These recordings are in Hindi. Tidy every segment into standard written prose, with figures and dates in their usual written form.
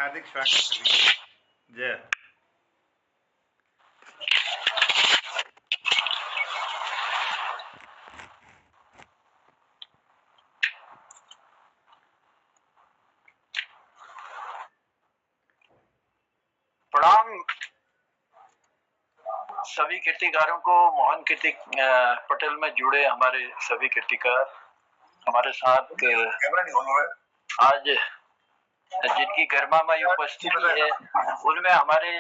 हार्दिक स्वागत सभी। जय। प्रणाम सभी कीर्तिकारों को। मोहन कीर्ति पटेल में जुड़े हमारे सभी कीर्तिकार हमारे साथ आज जिनकी गरिमामय उपस्थिति है उनमें हमारे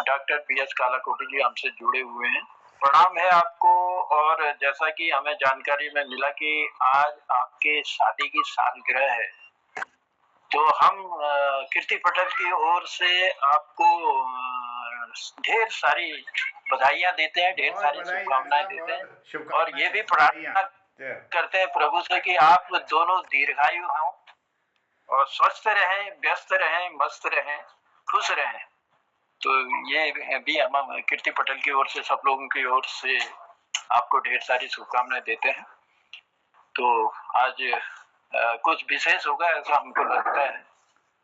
डॉक्टर पी.एस. कालाकोटी जी हमसे जुड़े हुए हैं। प्रणाम है आपको। और जैसा कि हमें जानकारी में मिला कि आज आपके शादी की सालगिरह है, तो हम कीर्ति पटेल की ओर से आपको ढेर सारी बधाइयां देते हैं, ढेर सारी शुभकामनाएं देते हैं और ये भी प्रार्थना करते हैं प्रभु से कि आप दोनों दीर्घायु हों और स्वस्थ रहें, व्यस्त रहें, मस्त रहें, खुश रहें। तो ये भी हम कीर्ति पटेल की ओर से, सब लोगों की ओर से आपको ढेर सारी शुभकामनाएं देते हैं। तो आज कुछ विशेष होगा ऐसा हमको लगता है।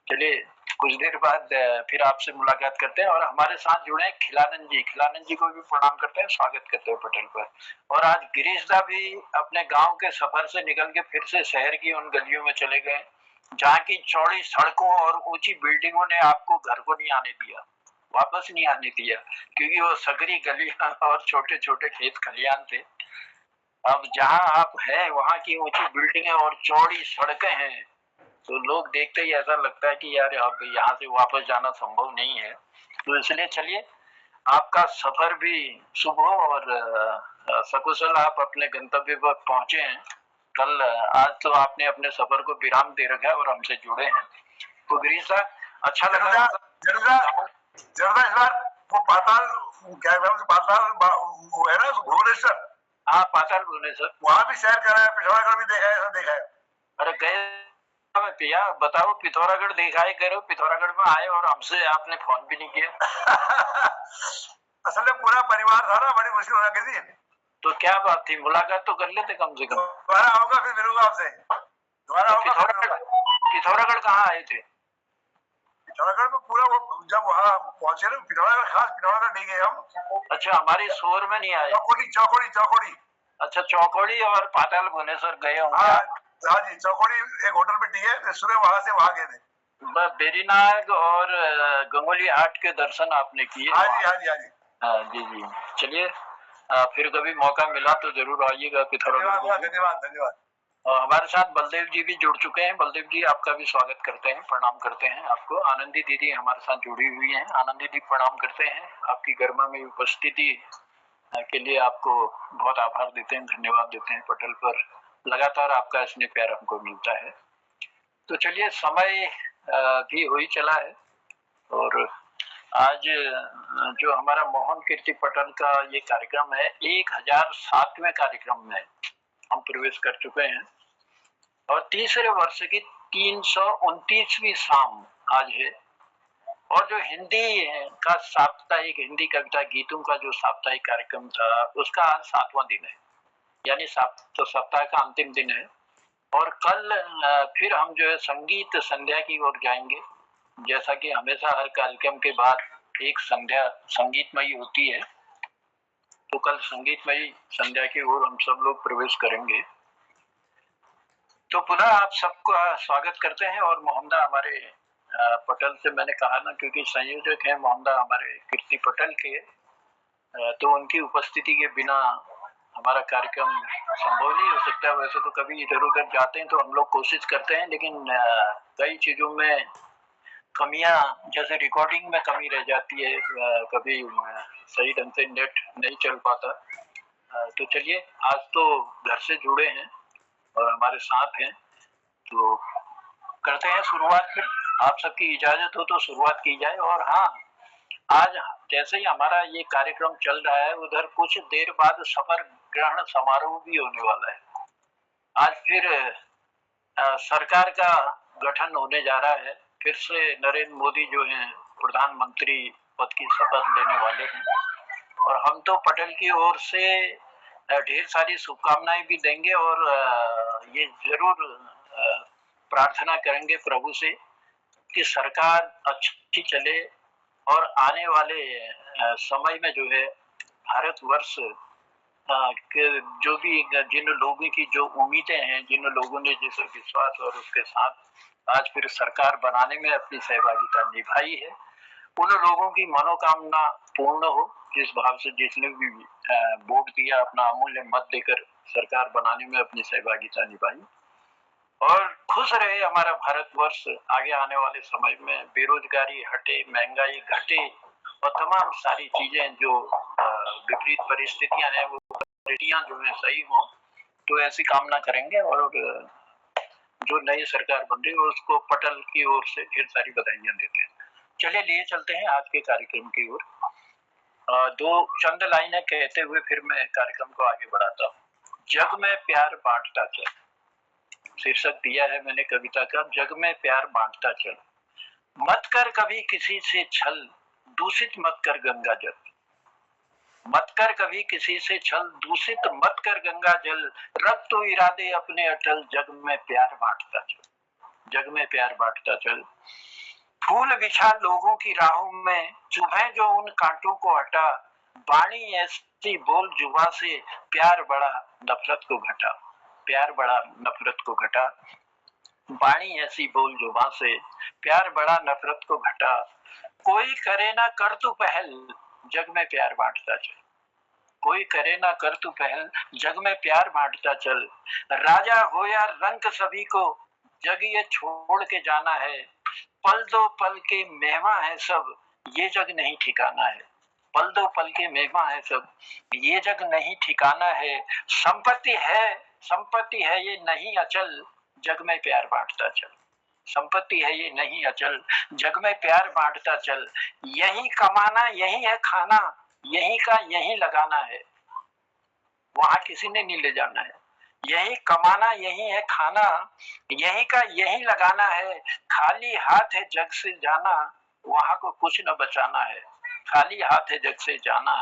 चलिए कुछ देर बाद फिर आपसे मुलाकात करते हैं। और हमारे साथ जुड़े खिलानंद जी, खिलानंद जी को भी प्रणाम करते हैं, स्वागत करते हैं पटेल पर। और आज गिरीश दा भी अपने गांव के सफर से निकल के फिर से शहर की उन गलियों में चले गए जहाँ की चौड़ी सड़कों और ऊंची बिल्डिंगों ने आपको घर को नहीं आने दिया, वापस नहीं आने दिया, क्योंकि वो सकरी गलियां और छोटे छोटे खेत खलियान थे। अब जहाँ आप हैं वहाँ की ऊंची बिल्डिंगें और चौड़ी सड़कें हैं, तो लोग देखते ही ऐसा लगता है कि यार अब यहाँ से वापस जाना संभव नहीं है। तो इसलिए चलिए आपका सफर भी शुभ हो और सकुशल आप अपने गंतव्य पर पहुंचे हैं। कल आज तो आपने अपने सफर को विराम दे रखा है और हमसे जुड़े हैं। तो गिरीश सर, अच्छा लगा। जरूर इस बार वो पाताल क्या पाताल वो है ना भुवनेश्वर। हाँ, पाताल भुवनेश्वर, वहाँ भी सैर करा है, पिथौरागढ़ भी देखा है, सब देखा है। अरे गए पिया, बताओ पिथौरागढ़ दिखाए करो, पिथौरागढ़ में आए और हमसे आपने फोन भी नहीं किया। असल में पूरा परिवार था ना, बड़ी मुश्किल हो गई थी। तो क्या बात थी, मुलाकात तो कर लेते कम से कम। दोबारा आऊंगा फिर मिलूंगा आपसे, दोबारा आऊंगा। पिथौरागढ़ कहाँ आए थे? पिथौरागढ़ में पूरा वो जब वहाँ पहुंचे ना, पिथौरागढ़ खास पिथौरागढ़ नहीं गए हम। अच्छा, हमारी शोर में नहीं आए। चौकोड़ी। अच्छा, चौकोड़ी और पाताल भुवनेश्वर गए होंगे। हाँ जी, चौकोड़ी एक होटल पे टिके, सुबह वहाँ से वहाँ गए थे। बेरीनाग और गंगोली हाट के दर्शन आपने किए? हाँ जी। हाँ जी। चलिए फिर कभी मौका मिला तो जरूर आइएगा पिथौरागढ़। धन्यवाद। और हमारे साथ बलदेव जी भी जुड़ चुके हैं। बलदेव जी, आपका भी स्वागत करते हैं, प्रणाम करते हैं आपको। आनंदी दीदी हमारे साथ जुड़ी हुई हैं। आनंदी दीदी प्रणाम करते हैं, आपकी गरिमा में उपस्थिति के लिए आपको बहुत आभार देते हैं, धन्यवाद देते हैं। पटेल पर लगातार आपका स्नेह प्यार हमको मिलता है। तो चलिए, समय भी हो ही चला है और आज जो हमारा मोहन कीर्ति पटेल का ये कार्यक्रम है, 1007वें कार्यक्रम में हम प्रवेश कर चुके हैं और तीसरे वर्ष की 329वीं शाम आज है। और जो हिंदी का साप्ताहिक, हिंदी कविता गीतों का जो साप्ताहिक कार्यक्रम था, उसका आज 7वां दिन है, यानी सप्ताह का अंतिम दिन है। और कल फिर हम जो है संगीत संध्या की ओर जाएंगे। जैसा कि हमेशा हर कार्यक्रम के बाद एक संध्या संगीतमयी होती है, तो कल संगीतमयी संध्या की ओर हम सब लोग प्रवेश करेंगे। तो पुनः आप सबका स्वागत करते हैं। और मोहनदा हमारे पटेल से मैंने कहा ना, क्योंकि संयोजक है मोहनदा हमारे कीर्ति पटेल के, तो उनकी उपस्थिति के बिना हमारा कार्यक्रम संभव नहीं हो सकता। वैसे तो कभी इधर उधर जाते हैं तो हम लोग कोशिश करते हैं, लेकिन कई चीजों में कमियां, जैसे रिकॉर्डिंग में कमी रह जाती है, कभी सही ढंग से नेट नहीं चल पाता। तो चलिए, आज तो घर से जुड़े हैं और हमारे साथ हैं, तो करते हैं शुरुआत। फिर आप सबकी इजाजत हो तो शुरुआत की जाए। और हाँ, आज जैसे ही हमारा ये कार्यक्रम चल रहा है, उधर कुछ देर बाद सफर ग्रहण समारोह भी होने वाला है। आज फिर सरकार का गठन होने जा रहा है। फिर से नरेंद्र मोदी जो हैं प्रधानमंत्री पद की शपथ लेने वाले हैं और हम तो पटेल की ओर से ढेर सारी शुभकामनाएं भी देंगे और ये जरूर प्रार्थना करेंगे प्रभु से कि सरकार अच्छी चले और आने वाले समय में जो है भारतवर्ष के जो भी जिन लोगों की जो उम्मीदें हैं, जिन लोगों ने जिस विश्वास और उसके साथ आज फिर सरकार बनाने में अपनी सहभागिता निभाई है, उन लोगों की मनोकामना पूर्ण हो। जिस भाव से जिसने भी वोट दिया, अपना अमूल्य मत देकर सरकार बनाने में अपनी सहभागिता निभाई, और खुश रहे हमारा भारतवर्ष। आगे आने वाले समय में बेरोजगारी हटे, महंगाई घटे और तमाम सारी चीजें जो विपरीत परिस्थितियां हैं वो परिस्थितियां जो है सही हो, तो ऐसी कामना करेंगे। और जो नई सरकार बन रही है उसको पटल की ओर से ढेर सारी बधाइयां देते हैं। चलिए लिए चलते हैं आज के कार्यक्रम की ओर। दो चंद लाइनें कहते हुए फिर मैं कार्यक्रम को आगे बढ़ाता हूँ। जग में प्यार बांटता चल, शीर्षक दिया है मैंने कविता का, जग में प्यार बांटता चल। मत कर कभी किसी से छल, दूषित मत कर गंगा जल। मत कर कभी किसी से छल, दूषित मत कर गंगा जल। रख तो इरादे अपने अटल, जग में प्यार बांटता चल, जग में प्यार बांटता चल। फूल बिछा लोगों की राहों में, चुभे जो उन कांटों को हटा। वाणी ऐसी बोल जुबा से, प्यार बड़ा नफरत को घटा, प्यार बड़ा नफरत को घटा। वाणी ऐसी बोल जुबा से, प्यार बड़ा नफरत को घटा। कोई करे ना कर तू पहल, जग में प्यार बांटता चल। कोई करे ना कर तू पहल, जग में प्यार बांटता चल। राजा हो या रंक सभी को, जग ये छोड़ के जाना है। पल दो पल के मेहमा है सब, ये जग नहीं ठिकाना है। पल दो पल के मेहमा है सब, ये जग नहीं ठिकाना है। संपत्ति है ये नहीं अचल, जग में प्यार बांटता चल। संपत्ति है ये नहीं अचल, जग में प्यार बांटता चल। यही कमाना यही है खाना, यही का यही लगाना है, वहां किसी ने नहीं ले जाना है। यही कमाना यही है खाना, यही का यही लगाना है। खाली हाथ है जग से जाना, वहां को कुछ न बचाना है। खाली हाथ है जग से जाना,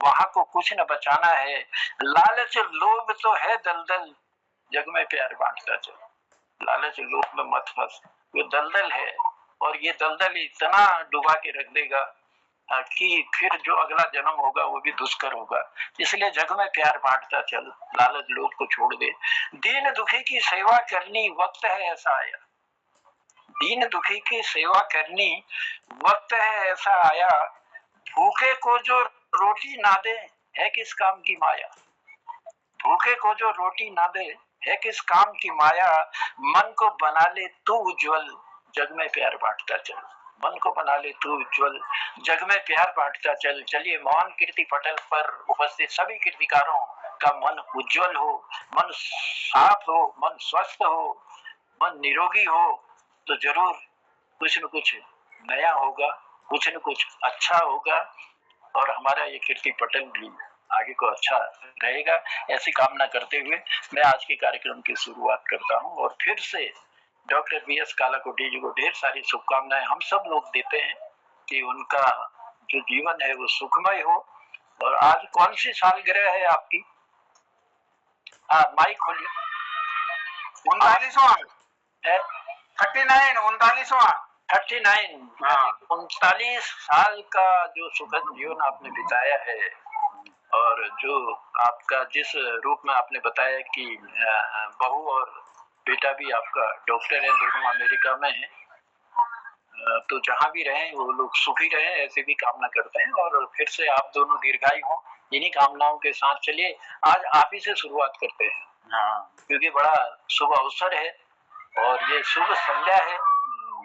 वहां को कुछ न बचाना है। लालच लोभ तो है दलदल, जग में प्यार बांटता चल। लालच लोभ में मत फंस, ये दलदल है और ये दलदल इतना डुबा के रख देगा कि फिर जो अगला जन्म होगा वो भी दुष्कर होगा। इसलिए जग में प्यार बांटता चल, लालच लोभ को छोड़ दे। दीन दुखी की सेवा करनी वक्त है ऐसा आया, दीन दुखी की सेवा करनी वक्त है ऐसा आया। भूखे को जो रोटी ना दे है किस काम की माया, भूखे को जो रोटी ना दे है किस काम की माया। मन को बना ले तू उज्जवल, जग में प्यार बांटता चल। मन को बना ले तू उज्जवल, जग में प्यार बांटता चल। चलिए महान कीर्ति पटल पर उपस्थित सभी कीर्तिकारों का मन उज्जवल हो, मन साफ हो, मन स्वस्थ हो, मन निरोगी हो, तो जरूर कुछ न कुछ नया होगा, कुछ न कुछ अच्छा होगा और हमारा ये कीर्ति पटल भी आगे को अच्छा रहेगा। ऐसी कामना करते हुए मैं आज के कार्यक्रम की शुरुआत करता हूं और फिर से डॉक्टर BS कालाकोटी जी को ढेर सारी शुभकामनाएं हम सब लोग देते हैं कि उनका जो जीवन है वो सुखमय हो। और आज कौन सी सालगिरह है आपकी? माइक खोलिए। 39वां है 39 39 साल का जो सुखद जीवन आपने बिताया है और जो आपका जिस रूप में आपने बताया कि बहू और बेटा भी आपका डॉक्टर है, दोनों अमेरिका में हैं, तो जहां भी रहें वो लोग सुखी रहें ऐसे भी कामना करते हैं और फिर से आप दोनों दीर्घायु हों इन्हीं कामनाओं के साथ। चलिए आज आप ही से शुरुआत करते हैं क्योंकि बड़ा शुभ अवसर है और ये शुभ संध्या है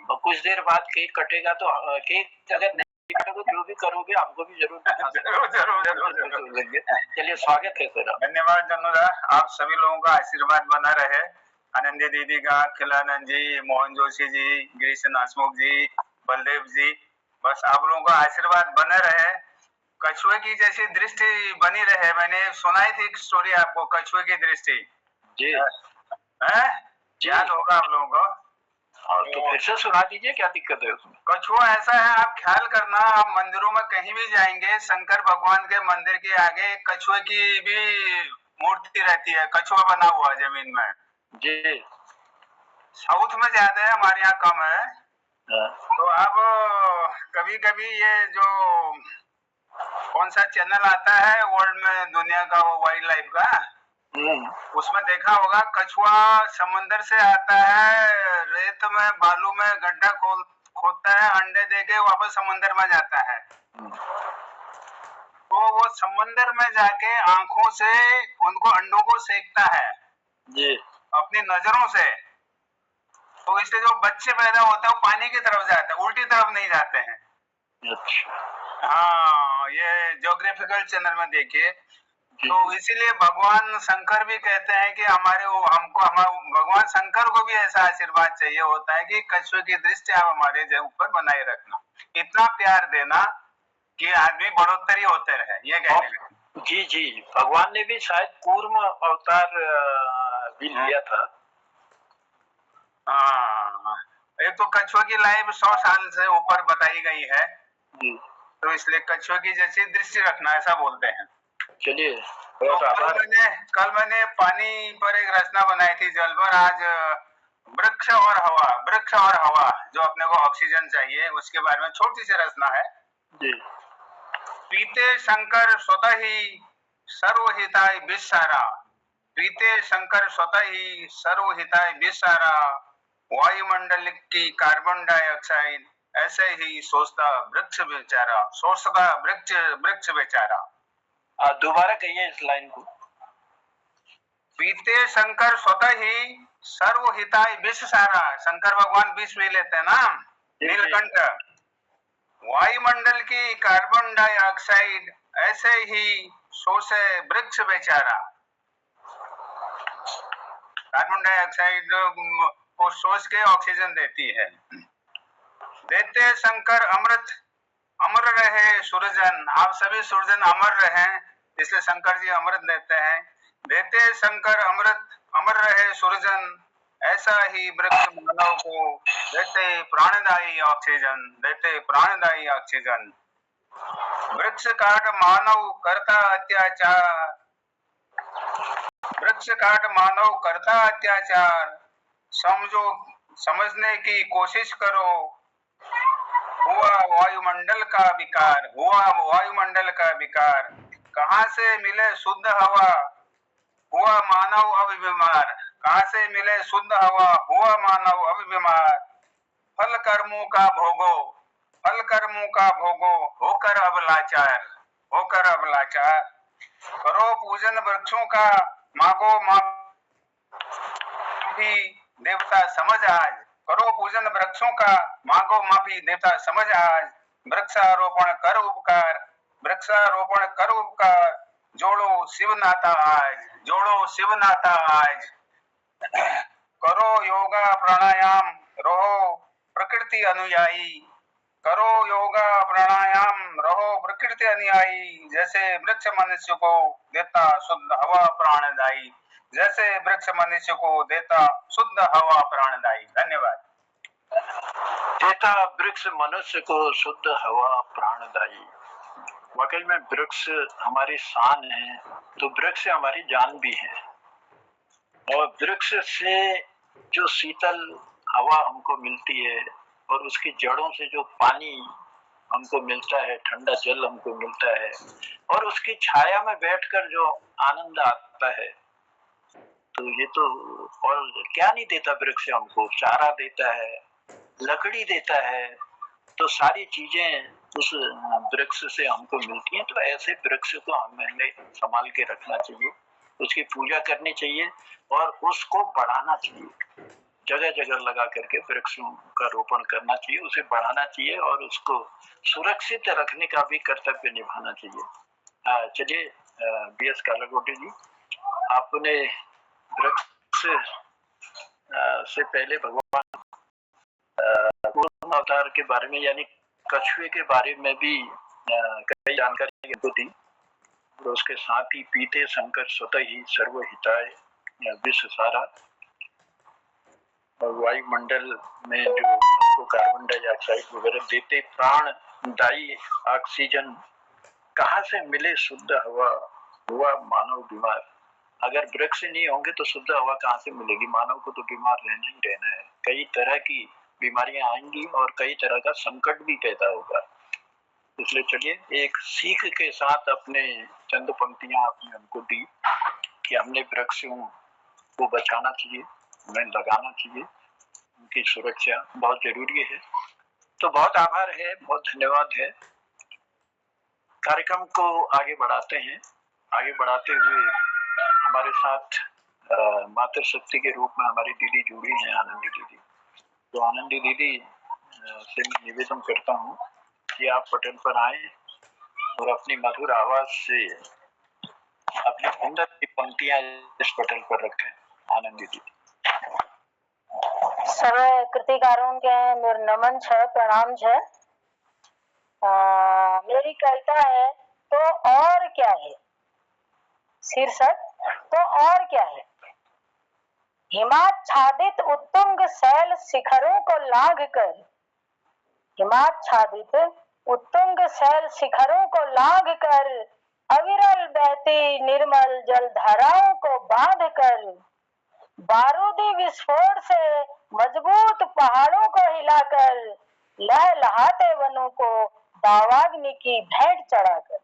और कुछ देर बाद केक कटेगा तो केक अगर नहीं कटोगे जो भी करोगे हमको भी जरूर चलिए स्वागत है सर। धन्यवाद जन्नूदा, आप सभी लोगों का आशीर्वाद बना रहे। आनंदी दीदी का, खिलानंद जी, मोहन जोशी जी, गिरीश नासमुख जी, बलदेव जी, बस आप लोगों का आशीर्वाद बना रहे। कछुए की जैसी दृष्टि बनी रहे। मैंने सुनाई थी एक स्टोरी आपको, कछुए की दृष्टि जी याद होगा आप लोगों को? तो फिर से सुना दीजिए, क्या दिक्कत है उसमें? कछुआ ऐसा है, आप ख्याल करना, आप मंदिरों में कहीं भी जाएंगे, शंकर भगवान के मंदिर के आगे कछुए की भी मूर्ति रहती है, कछुआ बना हुआ जमीन में। जी साउथ में ज्यादा है, हमारे यहाँ कम है। तो अब कभी कभी ये जो कौन सा चैनल आता है वर्ल्ड में, दुनिया का, वो वाइल्ड लाइफ का, उसमें देखा होगा कछुआ समंदर से आता है, रेत में बालू में गड्ढा खोदता है, अंडे देके वापस समंदर में जाता है। तो वो समंदर में जाके आंखों से उनको अंडों को सेकता है जी, अपनी नजरों से। तो इससे जो बच्चे पैदा होते हैं वो पानी की तरफ जाते हैं, उल्टी तरफ नहीं जाते हैं। अच्छा, हाँ, ये ज्योग्राफिकल चैनल में देखिए। तो इसीलिए भगवान शंकर भी कहते हैं कि भगवान शंकर को भी ऐसा आशीर्वाद चाहिए होता है कि कछुए की दृष्टि आप हमारे ऊपर बनाए रखना, इतना प्यार देना कि आदमी बढ़ोतरी होते रहे, ये कहने लगे। जी जी, भगवान ने भी शायद कूर्म अवतार भी लिया था। हाँ, एक तो कछुए की लाइफ 100 साल से ऊपर बताई गई है, तो इसलिए कछुए की जैसी दृष्टि रखना, ऐसा बोलते हैं। चलिए, तो कल मैंने पानी पर एक रचना बनाई थी, जल पर। आज वृक्ष और हवा जो अपने को ऑक्सीजन चाहिए, उसके बारे में छोटी सी रचना है। पीते शंकर स्वतः ही सर्वहिताय विसारा, पीते शंकर स्वतः ही सर्वहिताय विसारा, वायुमंडल की कार्बन डाइऑक्साइड ऐसे ही सोचता वृक्ष बेचारा। दोबारा कहिए इस लाइन को। पीते शंकर स्वतः ही सर्वहिताय विष सारा, शंकर भगवान विष भी लेते हैं ना, नीलकंठ। वायुमंडल की कार्बन डाइऑक्साइड ऐसे ही सोचे वृक्ष बेचारा, कार्बन डाइऑक्साइड को सोच के ऑक्सीजन देती है। देते शंकर अमृत, अमर रहे सुरजन, आप सभी सुरजन अमर रहे, इसलिए शंकर जी अमृत देते हैं। देते शंकर अमृत, अमर रहे सुरजन, ऐसा ही वृक्ष मानव को देते प्राणदायी ऑक्सीजन, देते प्राणदायी ऑक्सीजन। वृक्ष काट मानव करता अत्याचार, वृक्ष काट मानव करता अत्याचार, समझने की कोशिश करो, हुआ वायुमंडल का विकार, हुआ वायुमंडल का विकार। कहाँ से मिले शुद्ध हवा, हुआ मानव अब बीमार, कहाँ से मिले शुद्ध हवा, हुआ मानव अब बीमार। फल कर्मों का भोगो, फल कर्मों का भोगो, होकर अब लाचार, होकर अब लाचार। करो पूजन वृक्षों का, मांगो माफी देवता समझ आज, करो पूजन वृक्षों का, मांगो माफी देवता समझ आज। वृक्षारोपण कर उपकार, वृक्षारोपण कर उपकार, जोड़ो शिव नाता आज, जोड़ो शिव नाता आज। करो योगा प्राणायाम, रहो प्रकृति अनुयायी, करो योगा प्राणायाम, रहो प्रकृति अनुयायी। जैसे वृक्ष मनुष्य को देता शुद्ध हवा प्राणदायी, जैसे वृक्ष मनुष्य को देता शुद्ध हवा प्राणदायी। धन्यवाद। देता वृक्ष मनुष्य को शुद्ध हवा प्राणदायी। वाकई में वृक्ष हमारी शान है, तो वृक्ष हमारी जान भी है। और वृक्ष से जो शीतल हवा हमको मिलती है और उसकी जड़ों से जो पानी हमको मिलता है, ठंडा जल हमको मिलता है, और उसकी छाया में बैठकर जो आनंद आता है, तो ये तो और क्या नहीं देता वृक्ष हमको। चारा देता है, लकड़ी देता है, तो सारी चीजें उस वृक्ष से हमको मिलती हैं। तो ऐसे वृक्ष को हमें संभाल के रखना चाहिए, उसकी पूजा करनी चाहिए और उसको बढ़ाना चाहिए। जगह जगह लगा करके वृक्षों का रोपण करना चाहिए, उसे बढ़ाना चाहिए और उसको सुरक्षित रखने का भी कर्तव्य निभाना चाहिए। चलिए BS कालाकोटी जी, आपने वृक्ष से पहले भगवान अवतार के बारे में यानी कछुए के बारे में भी कई जानकारी थी। और उसके साथ ही पीते शंकर स्वतः ही सर्वहिताय विष सारा, और वायुमंडल में जो हमको कार्बन डाइऑक्साइड वगैरह देते प्राणदायी ऑक्सीजन, कहाँ से मिले शुद्ध हवा, हुआ मानव बीमार। अगर वृक्ष नहीं होंगे तो शुद्ध हवा कहाँ से मिलेगी, मानव को तो बीमार रहना ही रहना है। कई तरह की बीमारियां आएंगी और कई तरह का संकट भी पैदा होगा। इसलिए चलिए एक सीख के साथ अपने चंद पंक्तियां आपने हमको दी कि हमने वृक्षों को बचाना चाहिए, उन्हें लगाना चाहिए, उनकी सुरक्षा बहुत जरूरी है। तो बहुत आभार है, बहुत धन्यवाद है। कार्यक्रम को आगे बढ़ाते हैं। आगे बढ़ाते हुए हमारे साथ मातृ शक्ति के रूप में हमारी दीदी जुड़ी हैं, आनंदी दीदी। तो आनंदी दीदी से मैं निवेदन करता हूँ कि आप पटल पर आए और अपनी मधुर आवाज से अपनी सुंदर की पंक्तियां इस पटल पर रखें। आनंदी दीदी। सर्व कृतिकारों के निर्नमन छे, प्रणाम छे। मेरी कविता है तो और क्या है, शीर्षक तो और क्या है। हिमाच्छादित उत्तुंग शैल शिखरों को लांघ कर, हिमाच्छादित उत्तुंग शैल शिखरों को लांघ कर, अविरल बहती निर्मल जल धाराओं को बांध कर, बारूदी विस्फोट से मजबूत पहाड़ों को हिलाकर, लहलहाते वनों को दावाग्नि की भेंट चढ़ाकर,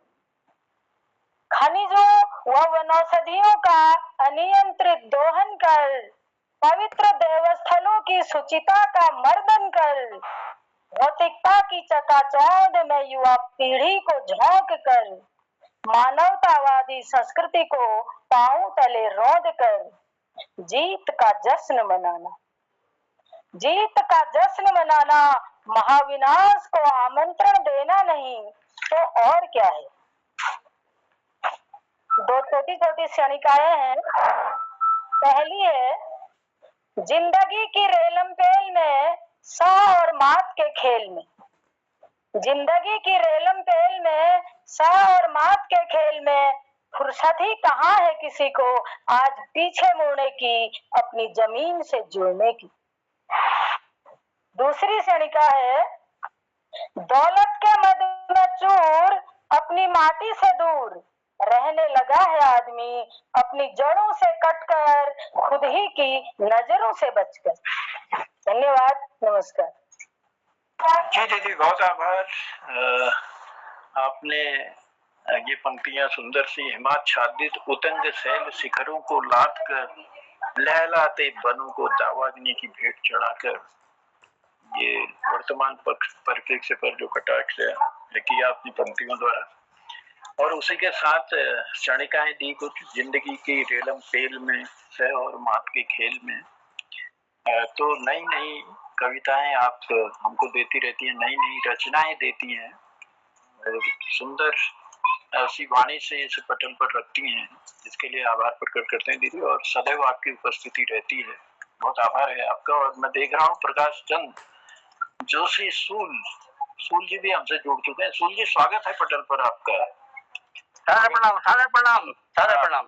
खनिजों व वनौषधियों का अनियंत्रित दोहन कर, पवित्र देवस्थलों की शुचिता का मर्दन कर, भौतिकता की चकाचौंध में युवा पीढ़ी को झोंक कर, मानवतावादी संस्कृति को पांव तले रौंद कर, जीत का जश्न मनाना, जीत का जश्न मनाना, महाविनाश को आमंत्रण देना नहीं तो और क्या है। दो छोटी छोटी क्षणिकाएं हैं। पहली है, जिंदगी की रेलम-पेल में सा और मात के खेल में, जिंदगी की रेलम-पेल में सा और मात के खेल में फुर्सत ही कहाँ है किसी को आज पीछे मुड़ने की, अपनी जमीन से जुड़ने की। दूसरी क्षणिका है, दौलत के मद में चूर अपनी माटी से दूर, रहने लगा है आदमी अपनी जड़ों से कटकर, खुद ही की नजरों से बचकर। धन्यवाद, नमस्कार। जी दीदी, बहुत आभार। आपने ये पंक्तियां सुंदर सी, हिमाच्छादित उतंग शैल शिखरों को लाद कर, लहलाते वनों को दावाग्नि की भेंट चढ़ाकर, ये वर्तमान परिप्रेक्ष्य पर जो कटाक्ष किया अपनी पंक्तियों द्वारा, और उसी के साथ क्षणिकाएं दी कुछ जिंदगी की रेलम पेल में सह और मात के खेल में। तो नई नई कविताएं आप हमको देती रहती हैं, नई नई रचनाएं देती हैं, सुंदर ऐसी वाणी से इस पटल पर रखती हैं, जिसके लिए आभार प्रकट करते हैं दीदी, और सदैव आपकी उपस्थिति रहती है। बहुत आभार है आपका। और मैं देख रहा हूँ प्रकाश चंद जोशी सूल जी भी हमसे जुड़ चुके हैं। सूल जी, स्वागत है पटल पर आपका। सारे प्रणाम, सारे प्रणाम, सारे प्रणाम।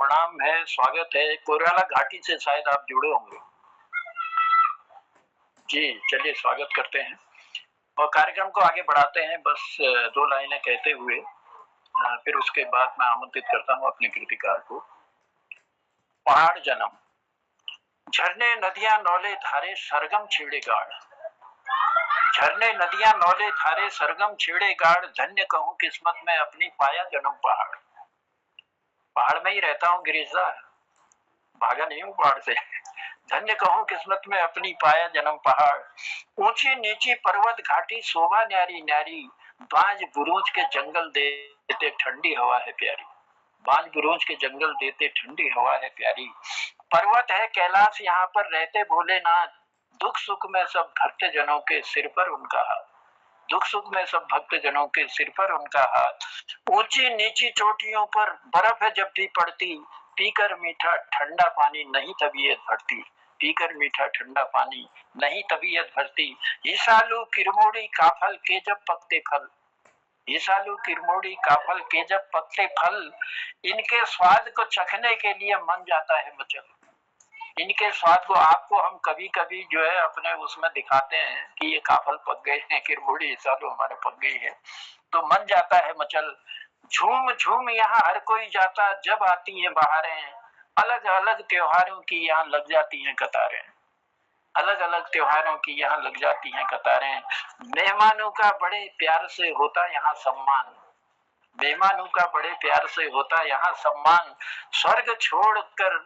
प्रणाम है, स्वागत है। कोरियाला घाटी से शायद आप जुड़े होंगे। जी चलिए, स्वागत करते हैं और कार्यक्रम को आगे बढ़ाते हैं। बस दो लाइनें कहते हुए फिर उसके बाद मैं आमंत्रित करता हूँ अपने कृतिकार को। पहाड़ जन्म, झरने नदियां नौले धारे सरगम छेड़े गाड़, झरने नदियां नौले धारे सरगम छेड़े गाड़, धन्य कहूँ किस्मत में अपनी पाया जन्म पहाड़। पहाड़ में ही रहता हूँ गिरिजा, भागा नहीं हूँ पहाड़ से। धन्य कहूँ किस्मत में अपनी पाया जन्म पहाड़, ऊंची नीची पर्वत घाटी शोभा न्यारी न्यारी, बांज बुरूज के जंगल देते ठंडी हवा है प्यारी, बांज बुरूज के जंगल देते ठंडी हवा है प्यारी। पर्वत है कैलाश यहाँ पर रहते भोलेनाथ, दुख सुख में सब भक्त जनों के सिर पर उनका हाथ, दुख सुख में सब भक्त जनों के सिर पर उनका हाथ। ऊंची नीची चोटियों पर बर्फ है जब भी पड़ती, पीकर मीठा ठंडा पानी नहीं तबीयत भरती, पीकर मीठा ठंडा पानी नहीं तबीयत भरती। ईसालू किरमोड़ी काफल के जब पकते फल, ईसालू किरमोड़ी काफल के जब पकते फल, इनके स्वाद को चखने के लिए मन जाता है मचल, इनके स्वाद को आपको हम कभी कभी जो है अपने उसमें दिखाते हैं कि ये काफल पक गए हैं, किरमोड़ी ईसालू हमारे पक गई है, तो मन जाता है मचल। झूम झूम यहाँ हर कोई जाता जब आती हैं बहारें, अलग अलग त्योहारों की यहाँ लग जाती हैं कतारें, अलग अलग त्योहारों की यहाँ लग जाती हैं कतारें। मेहमानों का बड़े प्यार से होता यहाँ सम्मान, मेहमानों का बड़े प्यार से होता यहाँ सम्मान। स्वर्ग छोड़कर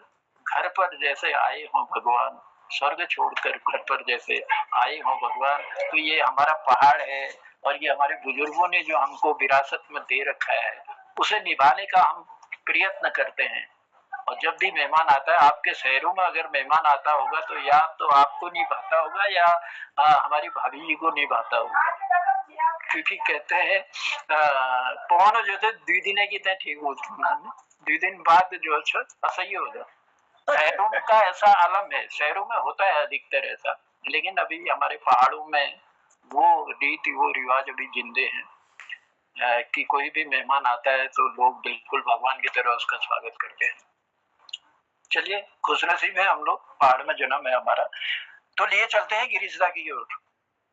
घर पर जैसे आए हो भगवान, स्वर्ग छोड़कर घर पर जैसे आए हो भगवान। तो ये हमारा पहाड़ है और ये हमारे बुजुर्गों ने जो हमको विरासत में दे रखा है उसे निभाने का हम प्रयत्न करते हैं। और जब भी मेहमान आता है, आपके शहरों में अगर मेहमान आता होगा तो या तो आपको निभाता होगा या हमारी भाभी जी को निभाता होगा, क्योंकि कहते हैं पवन जो थे 2 दिन की तय ठीक हो, 2 दिन बाद जो है असह्य हो जाए। शहरों का ऐसा आलम है, शहरों में होता है अधिकतर ऐसा, लेकिन अभी हमारे पहाड़ों में वो रीति वो रिवाज अभी जिंदे हैं कि कोई भी मेहमान आता है तो लोग बिल्कुल भगवान की तरह उसका स्वागत करते हैं। चलिए, खुशनसीब है हम लोग, पहाड़ में जन्म है हमारा। तो लिए चलते हैं गिरीशदा की ओर।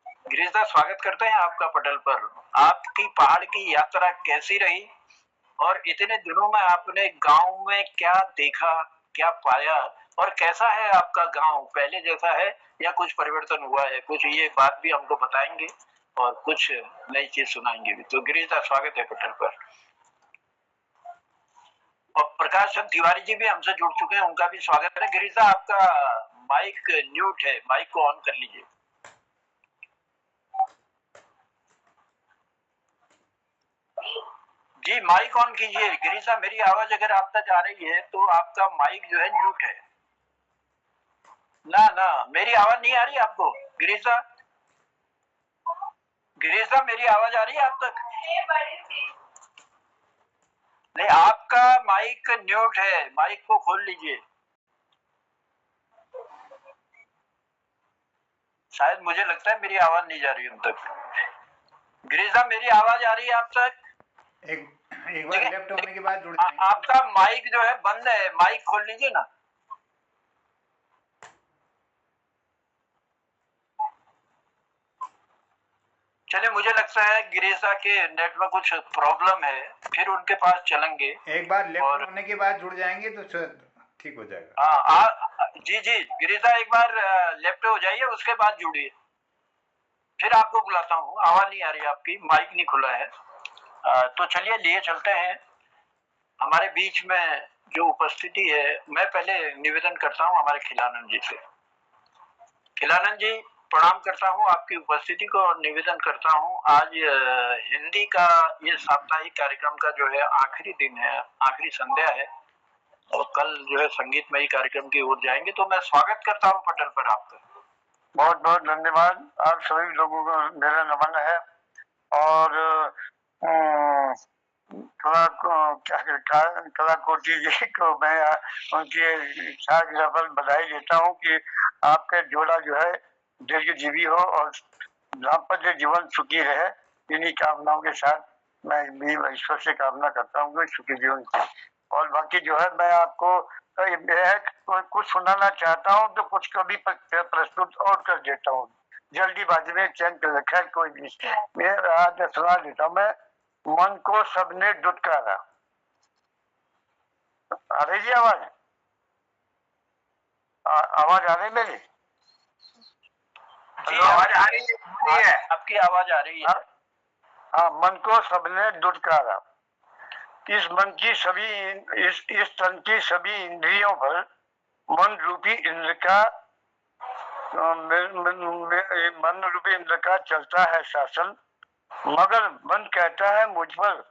गिरीशदा, स्वागत करते हैं आपका पटल पर। आपकी पहाड़ की यात्रा कैसी रही और इतने दिनों में आपने गांव में क्या देखा, क्या पाया, और कैसा है आपका गांव, पहले जैसा है या कुछ परिवर्तन हुआ है? कुछ ये बात भी हमको बताएंगे और कुछ नई चीज सुनाएंगे भी। तो गिरीशदा, स्वागत है पटल पर। और प्रकाश चंद तिवारी जी भी हमसे जुड़ चुके हैं, उनका भी स्वागत है। गिरीशदा, आपका माइक म्यूट है, माइक को ऑन कर लीजिए। जी, माइक ऑन कीजिए। गिरीशदा, मेरी आवाज अगर आप तक आ रही है तो आपका माइक जो है म्यूट है। ना ना, मेरी आवाज नहीं आ रही आपको गिरीशदा? गिरीशदा, मेरी आवाज आ रही है आप तक? नहीं, आपका माइक म्यूट है, माइक को खोल लीजिए। शायद मुझे लगता है मेरी आवाज नहीं जा रही उन तक। गिरीशदा, मेरी आवाज आ रही है आप तक? एक बार लेफ्ट होने के बाद जुड़ जाएंगे। आपका माइक जो है बंद है, माइक खोल लीजिए ना। चलिए, मुझे लगता है गिरीशदा के नेट में कुछ प्रॉब्लम है, फिर उनके पास चलेंगे। एक बार लेफ्ट होने के बाद जुड़ जाएंगे तो ठीक हो जाएगा। हाँ, जी जी, गिरीशदा एक बार लेफ्ट हो जाइए, उसके बाद जुड़िए, फिर आपको बुलाता हूँ। आवाज नहीं आ रही आपकी, माइक नहीं खुला है। तो चलिए, लिए चलते हैं। हमारे बीच में जो उपस्थिति है, मैं पहले निवेदन करता हूँ हमारे खिलानंद जी से। खिलानंद जी, प्रणाम करता हूँ आपकी उपस्थिति को और निवेदन करता हूँ। आज हिंदी का ये साप्ताहिक कार्यक्रम का जो है आखिरी दिन है, आखिरी संध्या है, और कल जो है संगीतमयी कार्यक्रम की ओर जाएंगे। तो मैं स्वागत करता हूँ पटल पर आपका। बहुत बहुत धन्यवाद। आप सभी लोगों को मेरा नमन है। और कलाकोटी जी को मैं उनकी सालगिरह पर बधाई देता हूँ कि आपका जोड़ा जो है दीर्घजीवी हो और दाम्पत्य जीवन सुखी रहे। इन्हीं कामनाओं के साथ मैं भी ईश्वर से कामना करता हूँ कि सुखी जीवन की। और बाकी जो है मैं आपको कुछ सुनाना चाहता हूँ तो कुछ कभी प्रस्तुत और कर देता हूँ, जल्दीबाजी में चैन कर रखा है कोई भी। मैं आज सुना देता हूँ। मैं मन को सबने दुत्कारा। आ रही है आवाज? आवाज आ रही मेरी? जी, आवाज आ रही है, आपकी आवाज आ रही है। हाँ, मन को सबने दुत्कारा। इस मन की सभी इस तन की सभी इंद्रियों पर मन रूपी इंद्र का चलता है शासन। मगर मन कहता है मुझ पर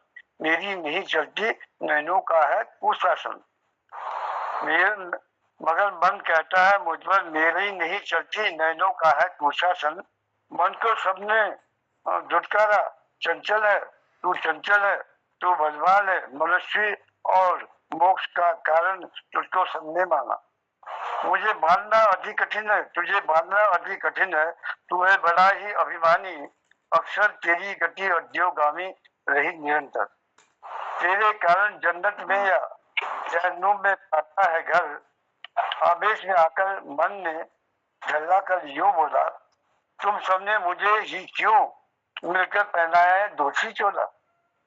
मेरी नहीं चलती, नैनों का है कुशासन। मगर मन कहता है मुझ पर मेरी नहीं चलती, नैनों का है कुशासन। मन को सबने दुत्कारा। चंचल है तू, चंचल है तू, बलवान है मनुष्य और मोक्ष का कारण तुझको सबने माना। मुझे बांधना अति कठिन है, तुझे बांधना अति कठिन है। तू है बड़ा ही अभिमानी, अक्सर तेरी गति अध्योगामी रही निरंतर। तेरे कारण जन्नत में या जहन्नुम में पाता है घर। आवेश में आकर मन ने झल्ला कर यूं बोला, तुम सबने मुझे ही क्यों मिलकर पहनाया है दोषी चोला।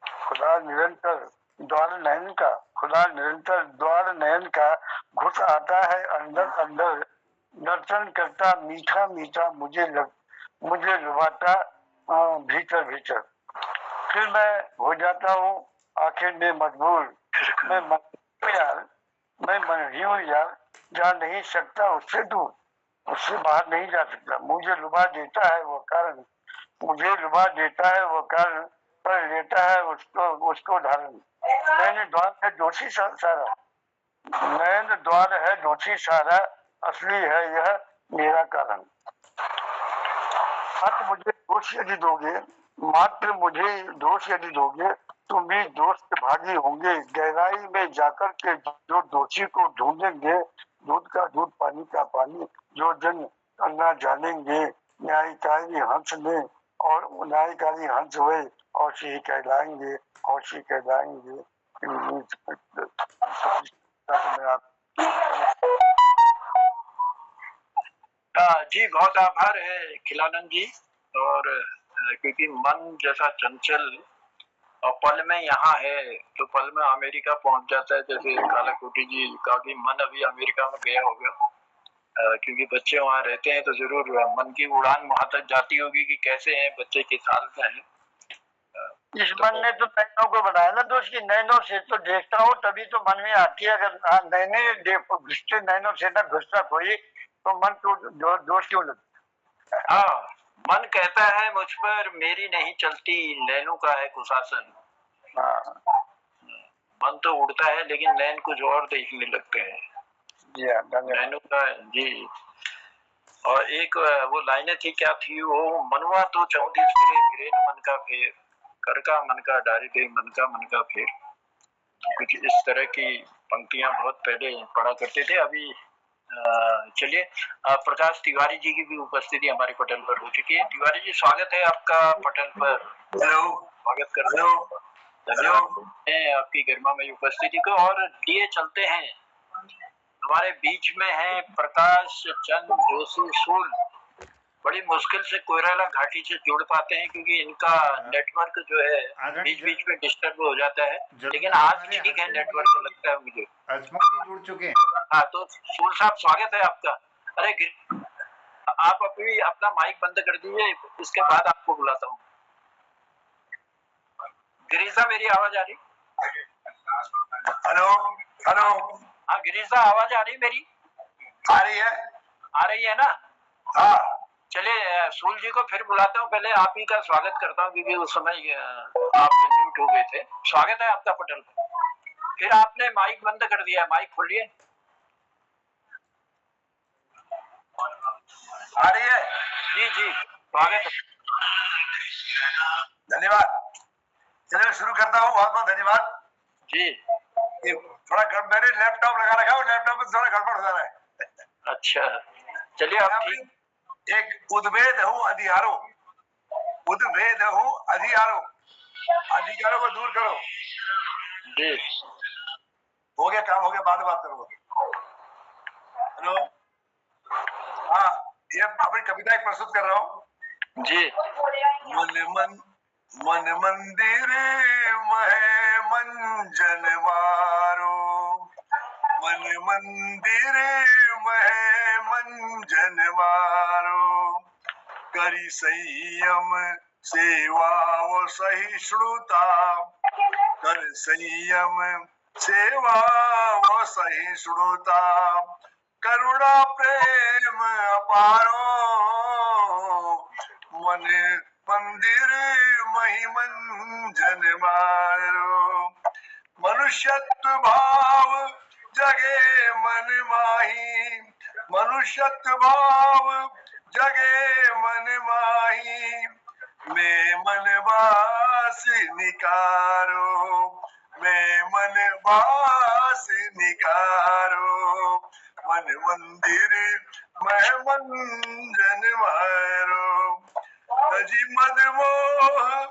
खुदा निरंतर द्वार नयन का, खुदा निरंतर द्वार नयन का घुस आता है अंदर अंदर। दर्शन करता मीठा मीठा मुझे लुभाता भीतर भीतर। फिर मैं हो जाता हूँ आखिर में मजबूर। मैं मन ही हूँ यार, जा नहीं सकता उससे दूर, उससे बाहर नहीं जा सकता। मुझे लुभा देता है वो कारण, पर लेता है उसको धारण। मैंने द्वार है दोषी सारा, असली है यह मेरा कारण। मात्र मुझे दोष यदि दोगे, तुम भी दोस्त भागी होंगे। गहराई में जाकर के जो दोषी को ढूंढेंगे, दूध का दूध पानी का पानी जो जन करना जानेंगे, न्यायकारी हंस में और न्यायकारी हंस हुए और सी कहलाएंगे। जी बहुत आभार है खिलानंद जी। और क्योंकि मन जैसा चंचल और पल में यहाँ है तो पल में अमेरिका पहुंच जाता है, जैसे कालाकोटी जी का भी मन अभी अमेरिका में गया होगा, क्योंकि बच्चे वहाँ रहते हैं तो जरूर मन की उड़ान वहां तक जाती होगी कि कैसे हैं बच्चे, किस हाल में हैं। इस मन ने तो नैनों को बनाया ना, तो उसकी नैनों से तो देखता हूँ तभी तो मन में आती है। अगर नैनों से न घुसता कोई तो मन को दोष क्यों लगता? हाँ, मन कहता है मुझ पर मेरी नहीं चलती, नैनों का है कुशासन। मन तो उड़ता है लेकिन नैन कुछ और देखने लगते हैं। नैनों का जी। और एक वो लाइनें थी, क्या थी वो, मनवा तो 34 फिरे न मन का फेर, कर का मन का डारी दे मन का फेर। कुछ इस तरह की पंक्तियां बहुत पहले पढ़ा करते थे। अभी चलिए, प्रकाश तिवारी जी की भी उपस्थिति हमारे पटल पर हो चुकी है। तिवारी जी स्वागत है आपका पटल पर। स्वागत करते हैं, धन्यवाद है आपकी गरिमा में उपस्थिति को। और लिए चलते हैं, हमारे बीच में है प्रकाश चंद जोशी सूल। बड़ी मुश्किल से कोयराला घाटी से जुड़ पाते हैं क्योंकि इनका नेटवर्क जो है बीच बीच में डिस्टर्ब हो जाता है, लेकिन आज ठीक है नेटवर्क, लगता है मुझे। हसमुख जी जुड़ चुके हैं। हाँ, तो सूल साहब स्वागत है आपका। अरे आप अभी अपना माइक बंद कर दीजिए, इसके बाद आपको बुलाता हूँ। गिरीशा, मेरी आवाज आ रही? Hello hello. हाँ गिरीशा, आवाज आ रही मेरी? आ रही है ना? हाँ। चलिए, सूल जी को फिर बुलाता हूँ। पहले आप ही का स्वागत करता हूँ क्योंकि उस समय आप म्यूट हो गए थे। स्वागत है आपका पटल पर। फिर आपने माइक बंद कर दिया, माइक खोलिए। आ रही है? जी जी, स्वागत है। धन्यवाद। चलिए शुरू करता हूँ। बहुत बहुत धन्यवाद जी। थोड़ा मैंने लैपटॉप लगा रखा है, लैपटॉप में थोड़ा गड़बड़ हो जा रहा है। अच्छा, चलिए आप ठीक। एक उद्वेद हूँ अधिकारो, अधिकारों को दूर करो। जी हो गया काम, हो गया, बाद में बात करूंगा। हेलो। हाँ, ये अपनी कविता एक प्रस्तुत कर रहा हूँ जी। मन मंदिर महे मंजन मारो, मन मंदिर महे मंजन मारो, करी संयम सेवा व सहिष्णुता, कर संयम सेवा व सहिष्णुता, करुणा प्रेम अपारो, मन मंदिर महिमंजन मारो, मनुष्यत्व भाव जगे मन माही, मनुष्यत्व भाव जगे मन माही, मैं मनवास निकारो, मैं मनवास निकारो, मन मंदिर मैं मंजन मारो, तजी मद मोह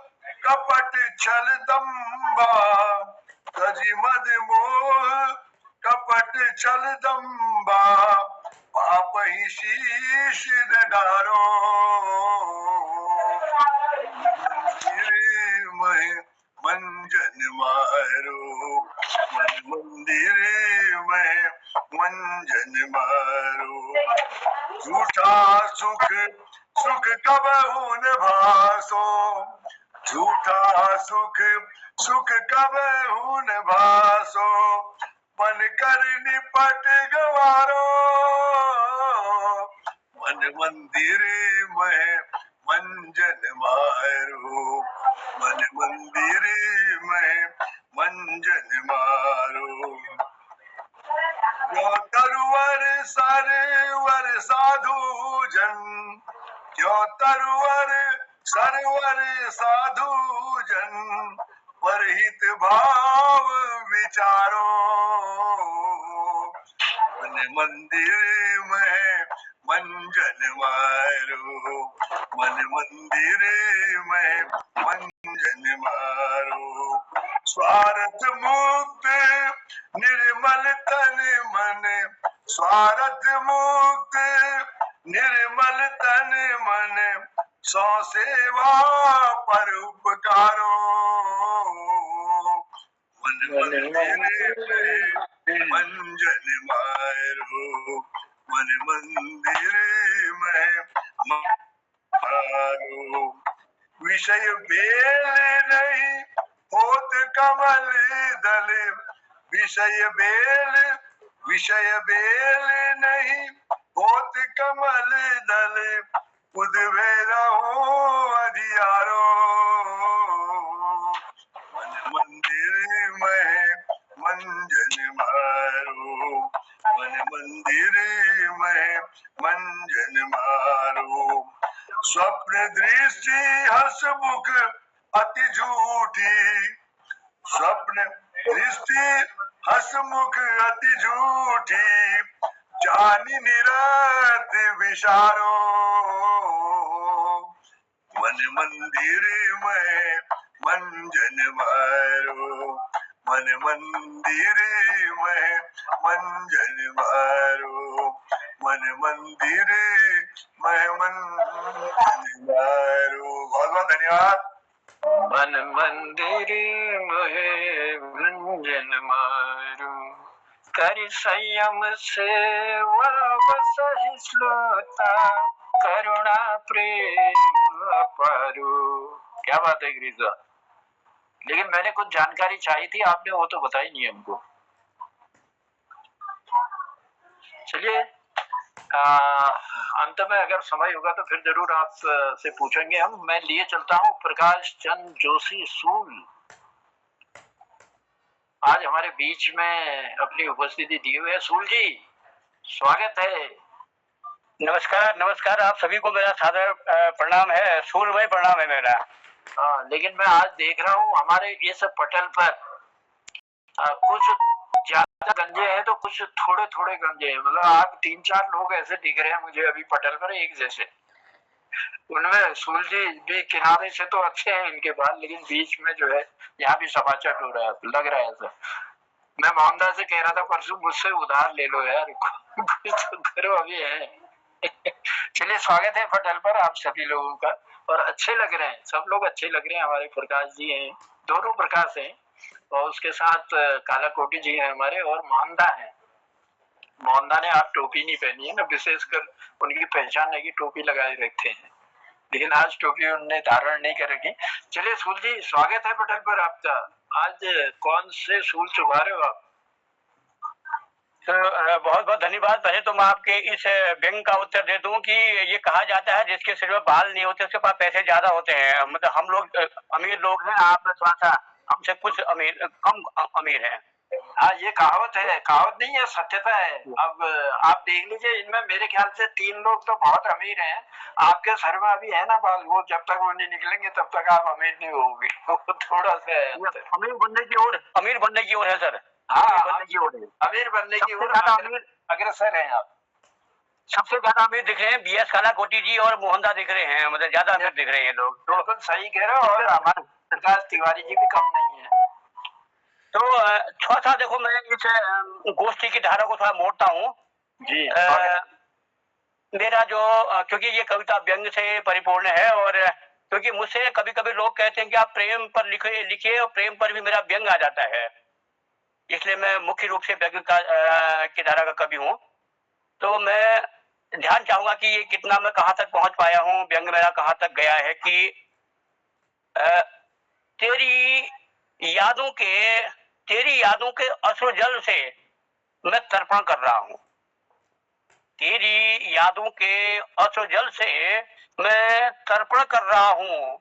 कपट छल दम्भा, तजी मद मोह कपट छल दम्भा, पाप ही शीश डारो, मंदिर मंजन मारो, मन मंदिर में मंजन मारो। झूठा सुख सुख कबहू न भासो, झूठा सुख सुख कबहू न भासो, मन कर निपट गवारो, मन मंदिर में मंजन मारो, मन मंदिर में मंजन मारो। क्यों तरुवर सरवर साधु जन, क्यों तरुवर सरवर साधु जन, परहित भाव विचारो, मन मंदिर में मंजन मारो, मन मंदिर में मंजन मारो। स्वार्थ मुक्त निर्मल तन मन, स्वार्थ मुक्त निर्मल तन मन, सौ सेवा पर उपकारो, मन मंदिर में मंजन मारो, मन मंदिर में मारो। विषय बेल नहीं होत कमल दल, विषय बेल नहीं होत कमल दल, उद्भे रहो अधियारो, मन मंदिर में मंजन मारो, मन मंदिर में मंजन मारो। स्वप्न दृष्टि हसमुख अति झूठी, स्वप्न दृष्टि हसमुख अति झूठी, जानी निरत विचारो, मन मंदिर में मंजन मारो, मन मंदिर में मंजन मारो, मन मंदिर में मंजन मारो। बहुत बहुत धन्यवाद। मन मंदिर में मंजन मारू, कर संयम सेवा सहिष्णुता, करुणा प्रेम अपारू। क्या बात है गिरिजा, लेकिन मैंने कुछ जानकारी चाहिए थी, आपने वो तो बताई नहीं हमको। चलिए अंत में अगर समय होगा तो फिर जरूर आप से पूछेंगे हम। मैं लिए चलता हूँ प्रकाश चंद जोशी सूल, आज हमारे बीच में अपनी उपस्थिति दिए हुए हैं। सूल जी स्वागत है। नमस्कार नमस्कार, आप सभी को मेरा सादर प्रणाम है, सूलमय प्रणाम है मेरा। लेकिन मैं आज देख रहा हूँ हमारे इस पटल पर कुछ ज्यादा गंजे हैं तो कुछ थोड़े थोड़े गंजे हैं, मतलब आप 3-4 लोग ऐसे दिख रहे हैं मुझे अभी पटल पर एक जैसे। उनमें सूल जी भी किनारे से तो अच्छे हैं इनके बाल, लेकिन बीच में जो है यहाँ भी समाचार हो रहा है, लग रहा है ऐसा। मैं मोहनदास से कह रहा था परसों मुझसे उधार ले लो यार, कुछ तो करो अभी है। चलिए स्वागत है पटल पर आप सभी लोगों का, और अच्छे लग रहे हैं सब लोग, अच्छे लग रहे हैं। हमारे प्रकाश जी हैं, दोनों प्रकाश हैं, और उसके साथ काला कोटी जी हैं हमारे, और मोहनदा है। मोहनदा ने आप टोपी नहीं पहनी है ना, विशेषकर उनकी पहचान है कि टोपी लगाए रखते हैं, लेकिन आज टोपी उन्होंने धारण नहीं कर रखी। चलिए सूल जी स्वागत है पटल पर आपका। आज कौन से सूल चुभा रहे हो आप? तो बहुत बहुत धन्यवाद। पहले तो मैं आपके इस व्यंग का उत्तर दे दूं कि ये कहा जाता है जिसके सिर में बाल नहीं होते उसके पास पैसे ज्यादा होते हैं। मतलब हम लोग अमीर लोग हैं, आप थोड़ा सा हमसे कुछ कम अमीर हैं। हाँ ये कहावत है, कहावत नहीं है, सत्यता है। अब आप देख लीजिए, इनमें मेरे ख्याल से 3 लोग तो बहुत अमीर हैं। आपके सर में अभी है ना बाल, वो जब तक वो नहीं निकलेंगे तब तक आप अमीर नहीं होगे। थोड़ा सा अमीर बनने की ओर है सर। हाँ अमीर बनने की ओर अग्रसर हैं आप। सबसे ज्यादा अमीर दिख रहे हैं BS काला कोटी जी और मोहनदा दिख रहे हैं, मतलब ज्यादा अमीर दिख रहे हैं लोग। बिल्कुल सही कह रहे हो, और हमारे प्रकाश तिवारी जी भी कम नहीं है। तो थोड़ा सा देखो, मैं इस गोष्ठी की धारा को थोड़ा मोड़ता हूँ जी। मेरा जो क्योंकि ये कविता व्यंग से परिपूर्ण है, और क्योंकि मुझसे कभी कभी लोग कहते हैं कि आप प्रेम पर लिखिए, और प्रेम पर भी मेरा व्यंग आ जाता है, इसलिए मैं मुख्य रूप से व्यंग की धारा का कवि हूँ। तो मैं ध्यान चाहूंगा कि ये कितना मैं कहाँ तक पहुंच पाया हूँ, व्यंग मेरा कहाँ तक गया है कि तेरी यादों के अश्रु जल से मैं तर्पण कर रहा हूँ। तेरी यादों के अश्रु जल से मैं तर्पण कर रहा हूँ।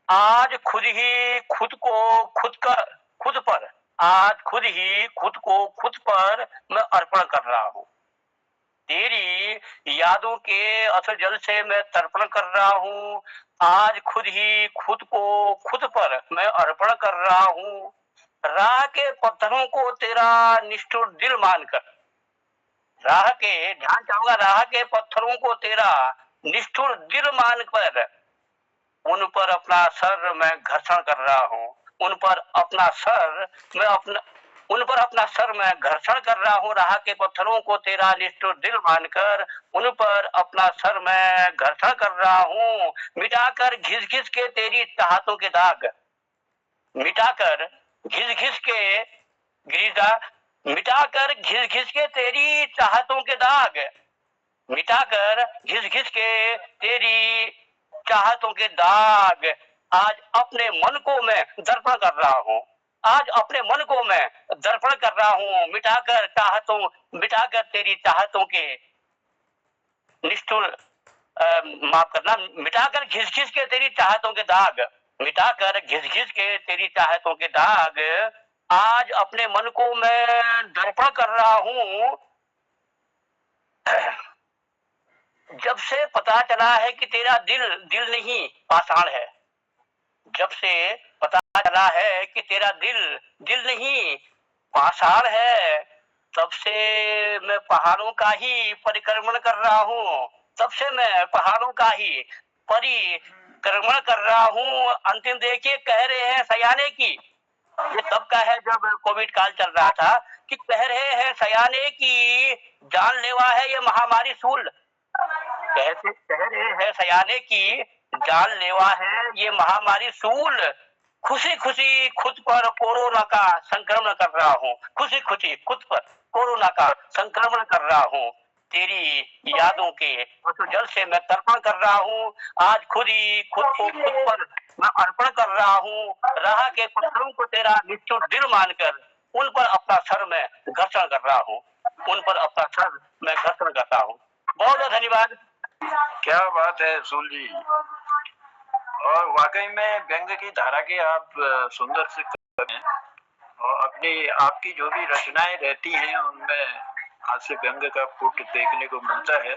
आज खुद ही खुद पर मैं अर्पण कर रहा हूँ। तेरी यादों के अश्रु जल से मैं तर्पण कर रहा हूँ। आज खुद ही खुद पर मैं अर्पण कर रहा हूँ। राह के पत्थरों को तेरा निष्ठुर दिल मानकर, ध्यान चाहूंगा, राह के पत्थरों को तेरा निष्ठुर दिल मानकर उन पर अपना सर मैं घर्षण कर रहा हूँ। उन पर अपना सर मैं घर्षण कर रहा हूँ। राह के पत्थरों को तेरा निष्ठुर दिल मानकर उन पर अपना सर मैं घर्षण कर रहा हूँ। मिटाकर घिस घिस के तेरी चाहतों के दाग, मिटाकर घिस घिस के तेरी चाहतों के दाग, मिटाकर घिस घिस के तेरी चाहतों के दाग। आज अपने मन को मैं दर्पण कर रहा हूँ। आज अपने मन को मैं दर्पण कर रहा हूँ। मिटाकर तेरी चाहतों के निष्ठुर माफ करना, मिटाकर घिस घिस के तेरी चाहतों के दाग, मिटाकर घिस घिस के तेरी चाहतों के दाग। आज अपने मन को मैं दर्पण कर रहा हूँ। जब से पता चला है कि तेरा दिल नहीं पाषाण है, जब से पता चला है कि तेरा दिल नहीं पाषाण है, तब से मैं पहाड़ों का ही परिक्रमण कर रहा हूँ। तब से मैं पहाड़ों का ही परिक्रमण कर रहा हूँ। अंतिम देखिए कह रहे हैं सयाने की, ये तब का है जब कोविड काल चल रहा था, कि कह रहे हैं सयाने की जानलेवा है ये महामारी सूल। कह रहे हैं सयाने की जानलेवा है ये महामारी सूल। खुशी खुशी खुद पर कोरोना का संक्रमण कर रहा हूँ। खुशी खुशी खुद पर कोरोना का संक्रमण कर रहा हूँ। तेरी यादों के जल से मैं तर्पण कर रहा हूँ। आज खुद पर मैं अर्पण कर रहा हूँ। राह के पत्थरों को तेरा निष्ठुर दिल मानकर उन पर अपना सर मैं घर्षण कर रहा हूँ। उन पर अपना सर मैं घर्षण करता हूँ। बहुत बहुत धन्यवाद। क्या बात है सूल जी, और वाकई में व्यंग की धारा के आप सुंदर से करते हैं, और आपकी जो भी रचनाएं रहती हैं उनमें हास्य व्यंग का पुट देखने को मिलता है।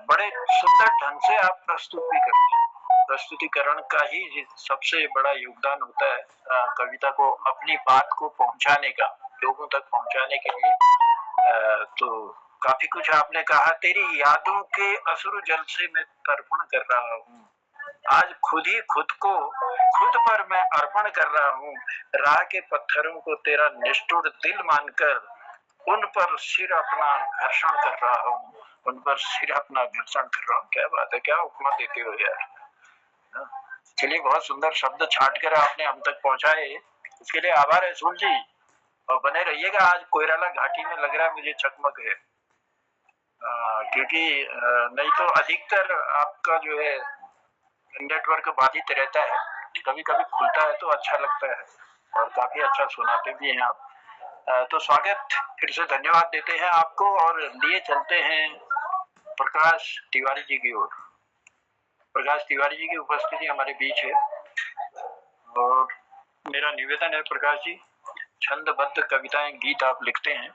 बड़े सुंदर ढंग से आप प्रस्तुत भी करते हैं। प्रस्तुतिकरण का ही सबसे बड़ा योगदान होता है कविता को अपनी बात को पहुंचाने का, लोगों तक पहुंचाने के लिए। तो काफी कुछ आपने कहा। तेरी यादों के अश्रु जल से मैं तर्पण कर रहा हूँ। आज खुद पर मैं अर्पण कर रहा हूँ। राह के पत्थरों को तेरा निष्ठुर दिल मानकर उन पर सिर अपना घर्षण कर रहा हूँ। उन पर सिर अपना घर्षण कर रहा हूँ। क्या बात है, क्या उपमा देते हो यार। चलिए, बहुत सुंदर शब्द छाट कर आपने हम तक पहुंचाए, इसके लिए आभार है सूल जी, और बने रहिएगा। आज कोयराला घाटी में लग रहा है मुझे चकमक है, क्योंकि नहीं तो अधिकतर आपका जो है नेटवर्क बाधित रहता है। कभी कभी खुलता है तो अच्छा लगता है, और काफी अच्छा सुनाते भी हैं आप। तो स्वागत, फिर से धन्यवाद देते हैं आपको, और लिए चलते हैं प्रकाश तिवारी जी की ओर। प्रकाश तिवारी जी की उपस्थिति हमारे बीच है, और मेरा निवेदन है प्रकाश जी, छंदबद्ध कविताएं गीत आप लिखते हैं,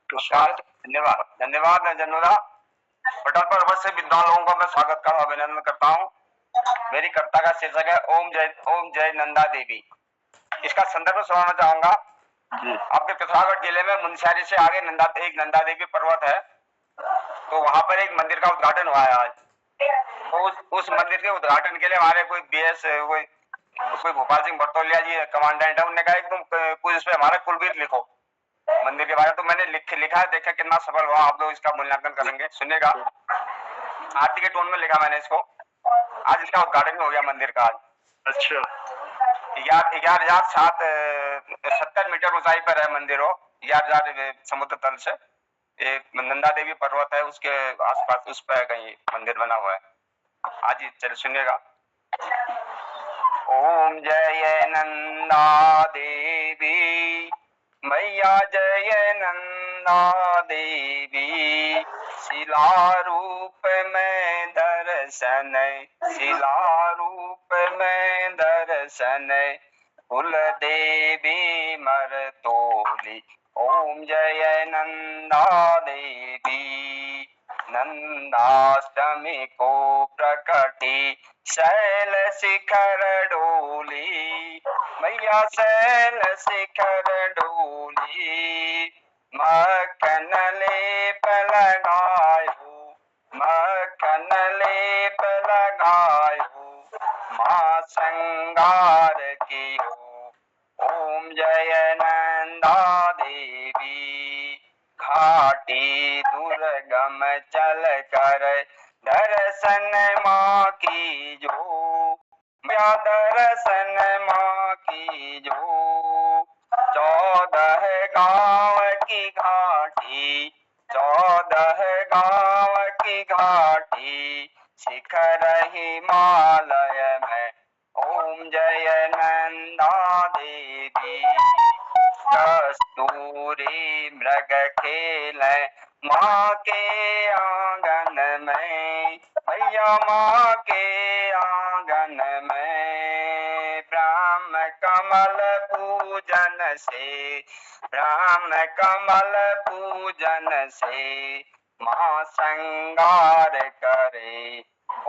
तो स्वागत। धन्यवाद जनोदा। पटल पर अवश्य विद्वान लोगों का मैं स्वागत का अभिनंदन करता हूँ। मेरी कविता का शीर्षक है ओम जय नंदा देवी। इसका संदर्भ सुनाना चाहूंगा। आपके पिथौरागढ़ जिले में मुंशियारी से आगे एक नंदा देवी पर्वत है, तो वहां पर एक मंदिर का उद्घाटन हुआ है आज। तो उस मंदिर के उद्घाटन के लिए हमारे कोई भोपाल सिंह भटोलिया जी कमांडेंट है, उन्होंने कहा तुम कुछ इस पे हमारा कुलवीर लिखो मंदिर के बारे में। तो मैंने लिखा, देखा कितना सफल हुआ, आप लोग इसका मूल्यांकन करेंगे, सुनिएगा। आरती के टोन में लिखा मैंने इसको। आज इसका उद्घाटन हो गया मंदिर का आज। अच्छा, 11,070 मीटर ऊंचाई पर है मंदिर हो, 11,000 समुद्र तल से एक नंदा देवी पर्वत है, उसके आसपास उस पर कहीं मंदिर बना हुआ है। आज चल सुनिएगा। ओम जय नंदा देवी मैया, जय नंदा देवी, शिला रूप में दर्शन, शिला रूप में दर्शन, कुल देवी मरतोली। ओम जय नंदा देवी, नंदाष्टमी को प्रकटी शैल शिखर डोली, मैया शैल शिखर डोली। मक्खन लेप लगायो, मक्खन लेप लगायो, माँ श्रृंगार कियो। ओम जय नंदा देवी, घाटी दुर्गम चल कर दर्शन माँ की जो, या दर्शन माँ की जो। 14 गांव की घाटी, 14 गांव की घाटी, शिखर हिमालय में। ओम जय नंदा देवी, कस्तूरी मृग खेले माँ के आंगन में, मैया माँ के आंगन में। ब्रह्म कमल पूजन से, ब्रह्म कमल पूजन से, माँ श्रृंगार करे।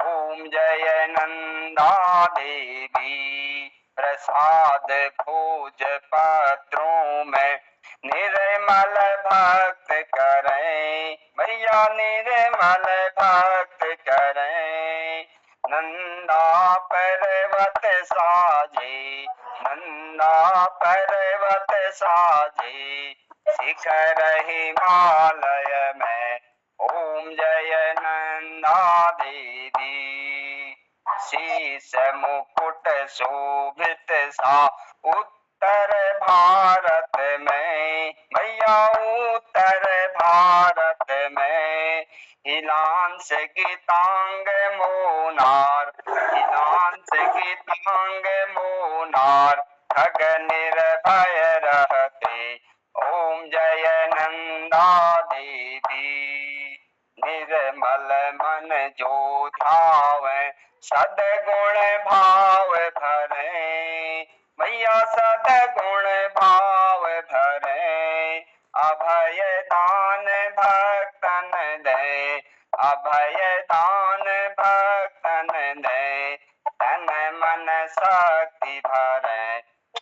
ओम जय नंदा देवी, प्रसाद भोज पत्रों में निर्मल भक्त करें, मैया निर्मल भक्त करें। नंदा पर्वत साजे, नंदा पर्वत साजे, शिखर हिमालय में। ओम जय नंदा देवी, शीश मुकुट शोभित सा उत्तर भारत में, मैया उत्तर भारत में। हिलांस गीतांग मोनार, हिलांस गीतांग मोनार, खग निर्भय रहते। ओम जय नंदा देवी, निर्मल मन जो ध्यावे, सदगुण भाव भरे, मैया सदगुण भाव भरे। अभय दान भक्तन दे, अभय दान भक्तन दे, तन मन शक्ति भरे।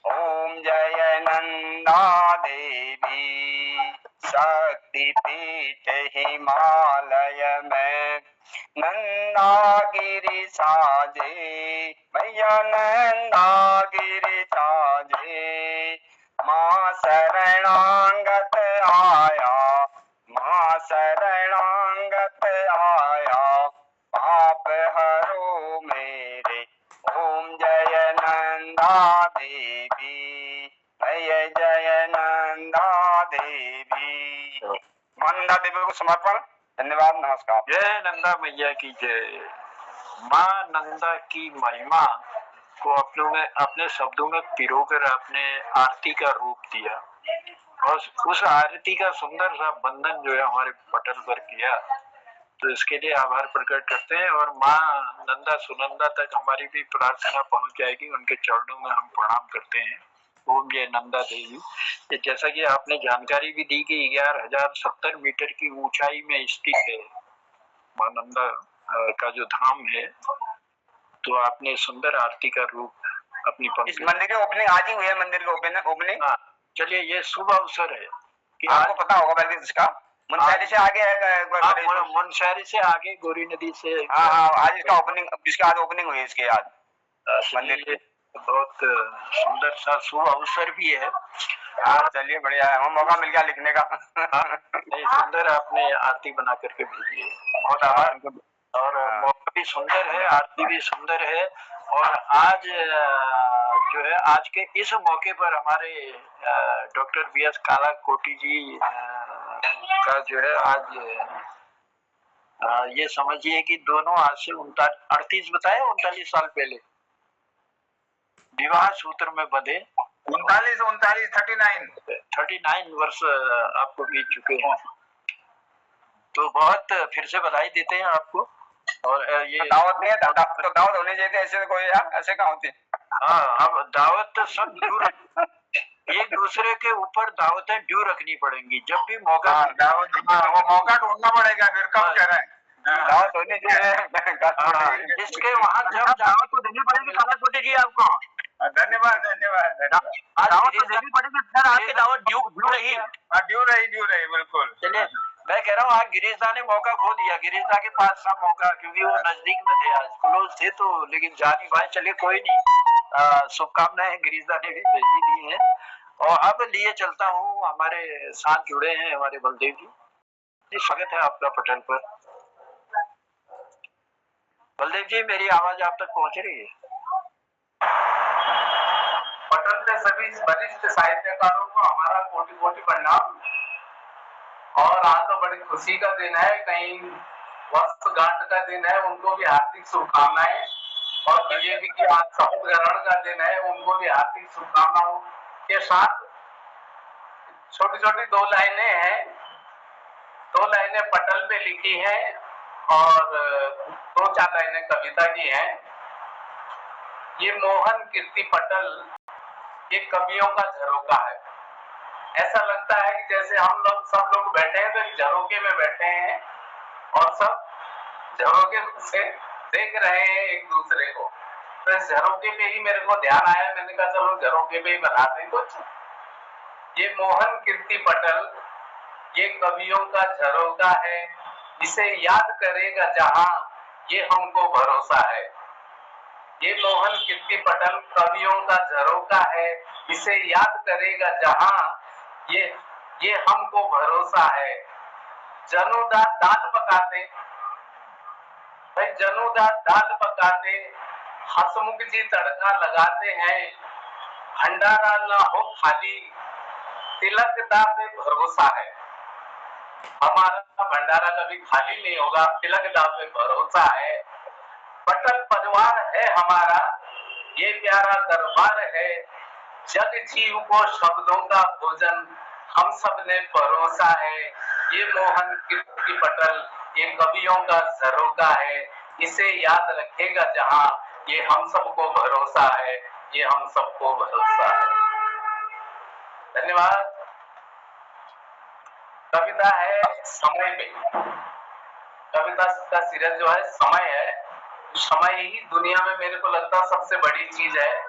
ओम जय नंदा देवी, शक्ति पीठ हिमालय में, नंदागिरी साजे, मैया नंदागिरी साजे। माँ शरणांगत आया, माँ शरणांगत आया, पाप हरो मेरे। ओम जय नंदा देवी, जय जय नंदा देवी। नंदा देवी को समर्पण। धन्यवाद, नमस्कार। जय नंदा मैया की जय। माँ नंदा की महिमा को अपने शब्दों में पिरोकर आपने आरती का रूप दिया और उस आरती का सुंदर सा बंधन जो है हमारे पटल पर किया, तो इसके लिए आभार प्रकट करते हैं। और माँ नंदा सुनंदा तक हमारी भी प्रार्थना पहुंच जाएगी, उनके चरणों में हम प्रणाम करते हैं। ओम जय नंदा देवी। ये जैसा कि आपने जानकारी भी दी कि 11,070 मीटर की ऊंचाई में स्थित है माँ नंदा का जो धाम है, तो आपने सुंदर आरती का रूप अपनी इस मंदिर की ओपनिंग आज ही हुई है, मंदिर की ओपनिंग। हाँ, चलिए ये शुभ अवसर है कि आपको पता होगा बल्कि इसका मुनस्यारी से आगे है, मुनस्यारी से आगे गोरी नदी से। हाँ, आज इसका ओपनिंग, इसके आज ओपनिंग हुई है इसके आज मंदिर की। बहुत सुंदर सा शुभ अवसर भी है। हाँ, चलिए बढ़िया है, हमें मौका मिल गया लिखने का। नहीं, सुंदर आपने आरती बना करके भेजी है, बहुत आभार। और मौका भी सुंदर है, आरती भी सुंदर है। और आज जो है आज के इस मौके पर हमारे डॉक्टर बी एस कालाकोटी जी का जो है आज ये समझिए कि दोनों आज से 38 बताए 39 साल पहले विवाह सूत्र में बंधे 39 वर्ष आपको बीत चुके हैं। तो बहुत फिर से बधाई देते हैं आपको। और ये दावत नहीं है, तो दावत होनी चाहिए थी, ऐसे कोई यार ऐसे कहाँ होती। हाँ, अब दावत तो सब ड्यू एक दूसरे के ऊपर दावतें ड्यू रखनी पड़ेंगी जब भी मौका। वो मौका ढूंढना पड़ेगा, फिर कब कह रहे हैं दावत होनी चाहिए। जिसके वहाँ जब दावत तो देनी पड़ेगी कालाकोटी जी आपको। धन्यवाद दावत तो देनी पड़ेगी, सर आपकी दावत ड्यू रही बिल्कुल। चलिए, मैं कह रहा हूँ आज गिरीश दा ने मौका खो दिया, गिरीश दा के पास था मौका क्योंकि वो नजदीक में थे, आज क्लोज थे तो, लेकिन जानी भाई चलिए कोई नहीं, शुभकामनाएं गिरीश दा ने भी भेजी दी है। और अब लिए चलता हूँ, हमारे साथ जुड़े हैं हमारे बलदेव जी, स्वागत है आपका पटल पर। बलदेव जी मेरी आवाज आप तक पहुंच रही है? पटल के सभी वरिष्ठ साहित्यकारों को हमारा कोटि कोटि प्रणाम। और आज तो बड़ी खुशी का दिन है, कहीं वर्षगांठ का दिन है, उनको भी हार्दिक शुभकामनाएं। और बीजेपी की आज शपथ ग्रहण का दिन है, उनको भी हार्दिक शुभकामनाओं के साथ छोटी छोटी 2 लाइनें हैं, 2 लाइनें पटल पे लिखी हैं और 2-4 लाइनें कविता की हैं। ये मोहन कीर्ति पटल ये कवियों का झरोका है। ऐसा लगता है कि जैसे हम लोग सब लोग बैठे हैं तो झरोके में बैठे हैं और सब झरोके से देख रहे हैं एक दूसरे को। तो इस झरोके पे ही मेरे को ध्यान आया, मैंने कहा चलो झरोके पे ही बनाते कुछ। ये मोहन कीर्ति पटल ये कवियों का झरोका है, इसे याद करेगा जहां ये हमको भरोसा है। ये मोहन कीर्ति पटल कवियों का झरोका है, इसे याद करेगा जहां ये हमको भरोसा है। जनुदा दाल पकाते, भाई जनुदा दाल पकाते, हसमुख जी तड़का लगाते हैं। भंडारा ना हो खाली, तिलक दा पे भरोसा है। हमारा भंडारा कभी खाली नहीं होगा, तिलक दा पे भरोसा है। पटल परिवार है हमारा, ये प्यारा दरबार है। जग जीव को शब्दों का भोजन हम सब ने परोसा है। ये मोहन कीर्ति पटल ये कवियों का झरोका है, इसे याद रखेगा जहां ये हम सबको भरोसा है, ये हम सबको भरोसा है। धन्यवाद। कविता है समय पे। कविता का सीरियल जो है समय है। समय ही दुनिया में मेरे को लगता है सबसे बड़ी चीज है।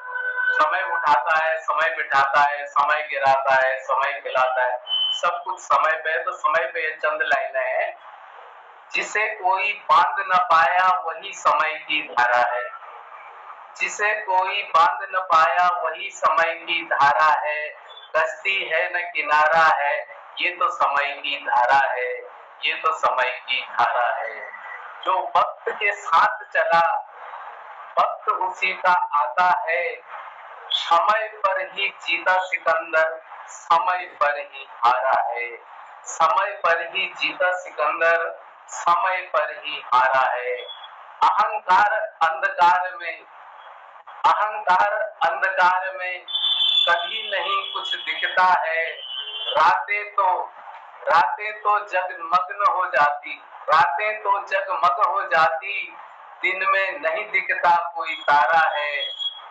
समय उठाता है, समय बिठाता है, समय गिराता है, समय खिलाता है, सब कुछ समय पे है। तो समय पे ये चंद लाइनें हैं। जिसे कोई बांध न पाया वही समय की धारा है। जिसे कोई बांध न पाया वही समय की धारा है। कश्ती है न किनारा है, ये तो समय की धारा है, ये तो समय की धारा है। जो वक्त के साथ चला वक्त उसी का आता है। समय पर ही जीता सिकंदर, समय पर ही हारा है। समय पर ही जीता सिकंदर, समय पर ही हारा है। अहंकार अंधकार में कभी नहीं कुछ दिखता है। रातें तो जगमग्न हो जाती, रातें तो जगमग हो जाती। दिन में नहीं दिखता कोई तारा है,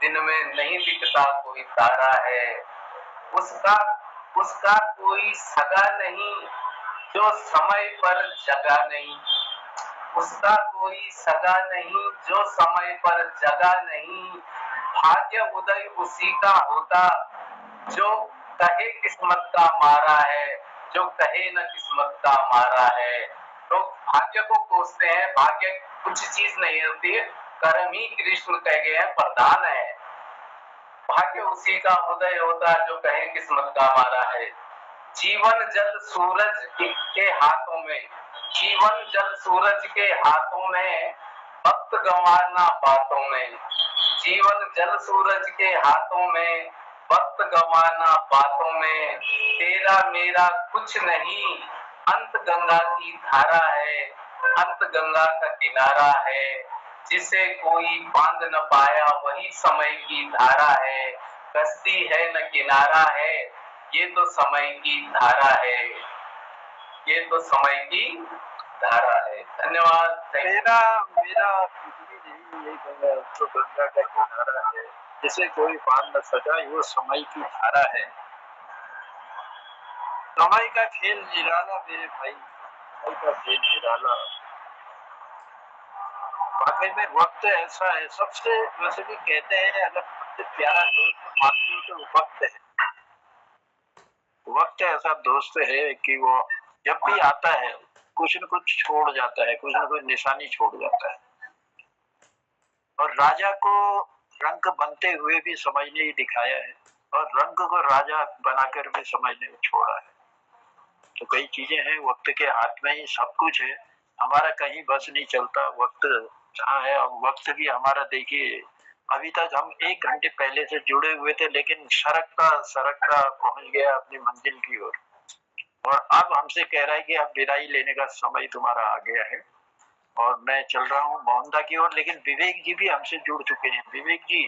दिन में नहीं दिखता कोई तारा है। उसका कोई सगा नहीं जो समय पर जगा नहीं। उसका कोई सगा नहीं जो समय पर जगा नहीं। भाग्य उदय उसी का होता जो कहे किस्मत का मारा है, जो कहे न किस्मत का मारा है। लोग भाग्य को कोसते हैं, भाग्य कुछ चीज नहीं होती है, कर्म ही कृष्ण कह गए हैं प्रधान है। भाग्य उसी का उदय होता जो कहे किस्मत का मारा है। जीवन जल सूरज के हाथों में, जीवन जल सूरज के हाथों में, वक्त गंवाना बातों में। जीवन जल सूरज के हाथों में, वक्त गंवाना बातों में। तेरा मेरा कुछ नहीं, अंत गंगा की धारा है, अंत गंगा का किनारा है, जिसे कोई बांध न पाया वही समय की धारा है, कश्ती है न किनारा है, ये तो समय की धारा है, ये तो समय की धारा है। धन्यवाद। मेरा मेरा कुछ भी नहीं, ये गंगा तो गंगा का किनारा है, जिसे कोई बांध न सका वो समय की धारा है। समय का खेल निराला मेरे भाई, समय का खेल निराला। वाकई में वक्त ऐसा है, सबसे वैसे भी कहते हैं अगर सबसे प्यारा दोस्त मानते हो तो वक्त है। वक्त ऐसा दोस्त है कि वो जब भी आता है कुछ न कुछ छोड़ जाता है, कुछ न कुछ निशानी छोड़ जाता है। और राजा को रंग बनते हुए भी समझ नहीं दिखाया है, और रंग को राजा बनाकर भी समझ नहीं छोड़ा है। तो कई चीजें हैं, वक्त के हाथ में ही सब कुछ है, हमारा कहीं बस नहीं चलता। वक्त जहाँ है, अब वक्त भी हमारा देखिए, अभी तक हम 1 घंटे पहले से जुड़े हुए थे, लेकिन सरकता पहुंच गया अपनी मंजिल की ओर, और अब हमसे कह रहा है कि अब विदाई लेने का समय तुम्हारा आ गया है, और मैं चल रहा हूँ मोहनदा की ओर। लेकिन विवेक जी भी हमसे जुड़ चुके हैं। विवेक जी,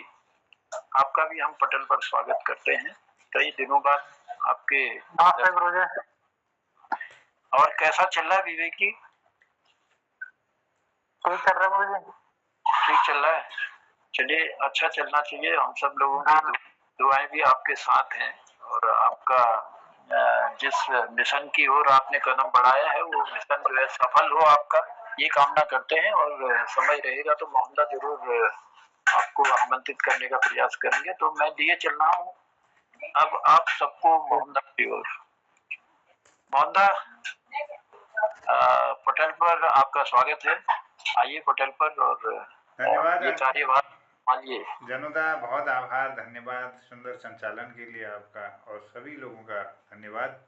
आपका भी हम पटल पर स्वागत करते हैं, कई दिनों बाद आपके। और कैसा चल रहा है विवेक जी? ठीक चल रहा है गुरुजी। ठीक चल रहा है, चलिए अच्छा चलना चाहिए। हम सब लोगों की दुआएं भी आपके साथ हैं, और आपका जिस मिशन की ओर आपने कदम बढ़ाया है वो मिशन जो है सफल हो आपका, ये कामना करते हैं। और समय रहेगा तो मोहनदा जरूर आपको आमंत्रित करने का प्रयास करेंगे। तो मैं लिए चल रहा हूँ अब आप सबको मोहनदा की ओर। मोहनदा, पटल पर आपका स्वागत है, आइए पटल पर। और धन्यवाद। ये सारी बात मानिए। जनुदा, बहुत आभार, धन्यवाद सुंदर संचालन के लिए आपका, और सभी लोगों का धन्यवाद।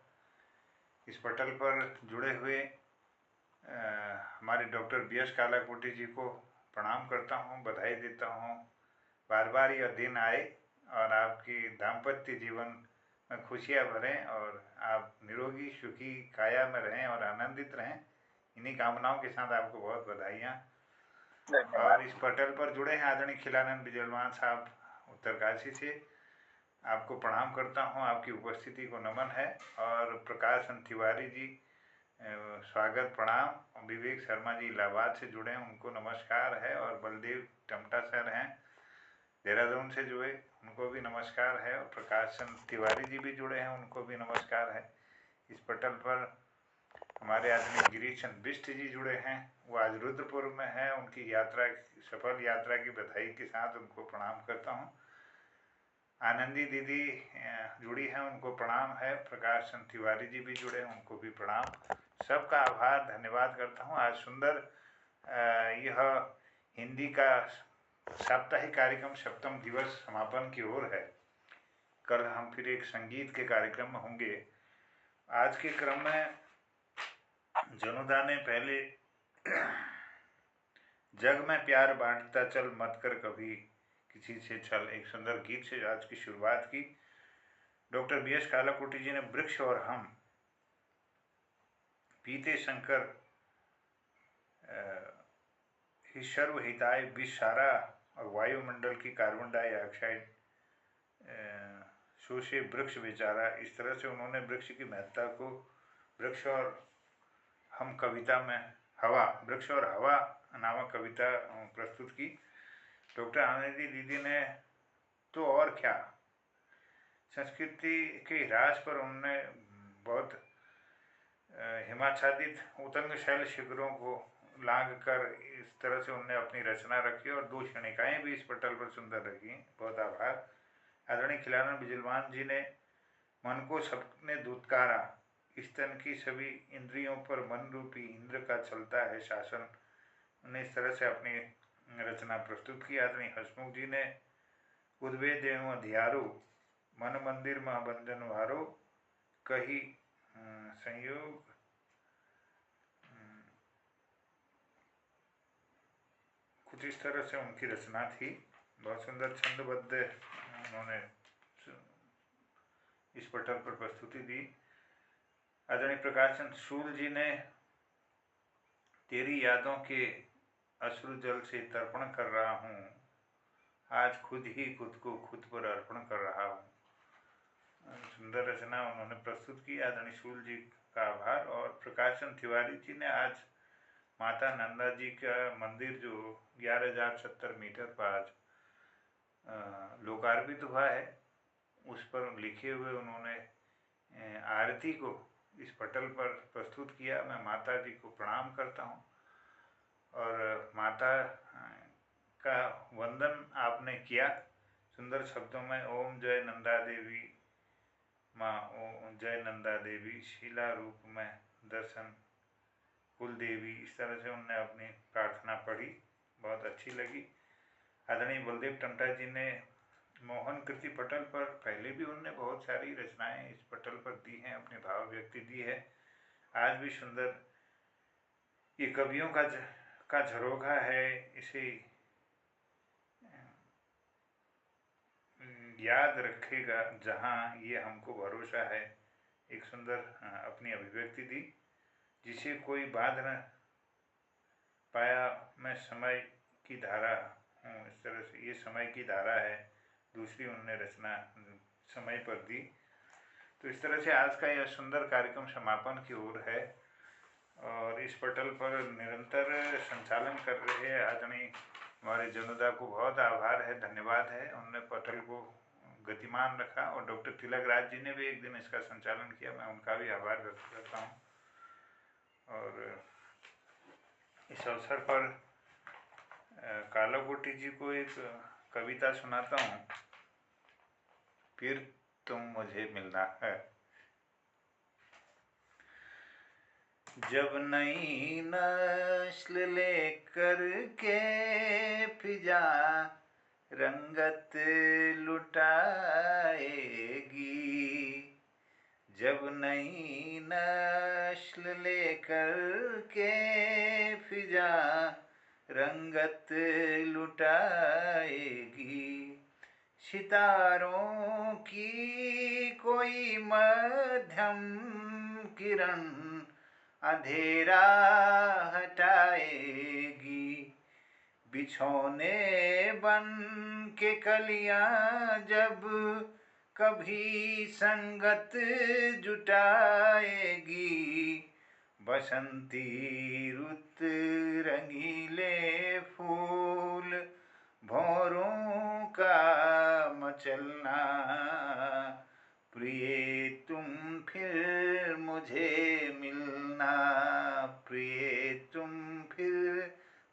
इस पटल पर जुड़े हुए हमारे डॉक्टर BS कालाकोटी जी को प्रणाम करता हूँ, बधाई देता हूँ। बार बार यह दिन आए और आपकी दाम्पत्य जीवन में खुशियाँ भरें, और आप निरोगी सुखी काया में रहें और आनंदित रहें। इन्हीं कामनाओं के साथ आपको बहुत बधाइयाँ। और इस पटल पर जुड़े हैं आदरणीय खिलानंद बिजलवान साहब उत्तरकाशी से, आपको प्रणाम करता हूं, आपकी उपस्थिति को नमन है। और प्रकाश तिवारी जी, स्वागत प्रणाम। विवेक शर्मा जी इलाहाबाद से जुड़े हैं, उनको नमस्कार है। और बलदेव टमटा सर हैं देहरादून से जुड़े, उनको भी नमस्कार है। और प्रकाश तिवारी जी भी जुड़े हैं, उनको भी नमस्कार है। इस पटल पर हमारे आदमी गिरीश चंद्र बिष्ट जी जुड़े हैं, वो आज रुद्रपुर में हैं, उनकी यात्रा, सफल यात्रा की बधाई के साथ उनको प्रणाम करता हूँ। आनंदी दीदी जुड़ी हैं, उनको प्रणाम है। प्रकाश चंद्र तिवारी जी भी जुड़े हैं, उनको भी प्रणाम। सबका आभार, धन्यवाद करता हूँ। आज सुंदर यह हिंदी का साप्ताहिक कार्यक्रम सप्तम दिवस समापन की ओर है। कल हम फिर एक संगीत के कार्यक्रम में होंगे। आज के क्रम में जनुदा ने पहले जग में प्यार बांटता चल, मत कर कभी किसी से छल, एक सुंदर गीत से आज की शुरुआत की। डॉक्टर BS कालाकोटी जी ने वृक्ष और हम, पीते शंकर ही सर्वहिताय, विष सारा और वायुमंडल की कार्बन डाइऑक्साइड शोषे वृक्ष बेचारा, इस तरह से उन्होंने वृक्ष की महत्ता को वृक्ष और हम कविता में हवा, वृक्ष और हवा नामक कविता प्रस्तुत की। डॉक्टर आनंदी दीदी ने तो और क्या, संस्कृति के ह्रास पर उन्होंने बहुत हिमाच्छादित उतंग शैल शिखरों को लांघ कर इस तरह से उन्होंने अपनी रचना रखी, और 2 क्षणिकाएँ भी इस पटल पर सुंदर रखी। बहुत आभार। आदरणीय खिलानंद बिजलवान जी ने मन को सबने दुत्कारा, स्तन की सभी इंद्रियों पर मन रूपी इंद्र का चलता है शासन, उन्हें इस तरह से अपनी रचना प्रस्तुत की। आदरणीय हसमुख जी ने उद्वेद एवं अध्यारो, मन मंदिर महाबंधन वारो, कही संयोग, कुछ इस तरह से उनकी रचना थी। बहुत सुंदर छंदबद्ध उन्होंने इस पटल पर प्रस्तुति दी। आदरणीय प्रकाशन शूल जी ने तेरी यादों के अश्रु जल से तर्पण कर रहा हूँ, आज खुद ही खुद को खुद पर अर्पण कर रहा हूँ। सुंदर रचना उन्होंने प्रस्तुत की। आदरणीय शूल जी का आभार। और प्रकाशन तिवारी जी ने आज माता नंदा जी का मंदिर जो 11,070 मीटर पर आज लोकार्पित हुआ है, उस पर लिखे हुए उन्होंने आरती को इस पटल पर प्रस्तुत किया। मैं माता जी को प्रणाम करता हूँ और माता का वंदन आपने किया सुंदर शब्दों में। ओम जय नंदा देवी माँ, ओम जय नंदा देवी, शीला रूप में दर्शन कुल देवी, इस तरह से उनने अपनी प्रार्थना पढ़ी, बहुत अच्छी लगी। आदरणीय बलदेव टंटा जी ने मोहन कृति पटल पर पहले भी उनने बहुत सारी रचनाएं इस पटल पर दी हैं, अपनी भाव व्यक्ति दी है। आज भी सुंदर ये कवियों का झरोखा है, इसे याद रखेगा जहाँ, ये हमको भरोसा है। एक सुंदर अपनी अभिव्यक्ति दी, जिसे कोई बाध न पाया, मैं समय की धारा हूँ, इस तरह से ये समय की धारा है। दूसरी उनने रचना समय पर दी। तो इस तरह से आज का यह सुंदर कार्यक्रम समापन की ओर है और इस पटल पर निरंतर संचालन कर रहे आदरणीय हमारे जनुदा को बहुत आभार है, धन्यवाद है। उन्होंने पटल को गतिमान रखा और डॉक्टर तिलक राज जी ने भी एक दिन इसका संचालन किया, मैं उनका भी आभार व्यक्त करता हूँ। और इस अवसर पर कालाकोटी जी को एक कविता सुनाता हूँ, फिर तुम मुझे मिलना है। जब नई नस्ल लेकर के फिजा रंगत लुटाएगी, जब नई नस्ल लेकर के फिजा रंगत लुटाएगी, सितारों की कोई मध्यम किरण अंधेरा हटाएगी, बिछौने बन के कलियां जब कभी संगत जुटाएगी, बसंती रुत रंगीले फूल भौरों का मचलना, प्रिय तुम फिर मुझे मिलना, प्रिय तुम फिर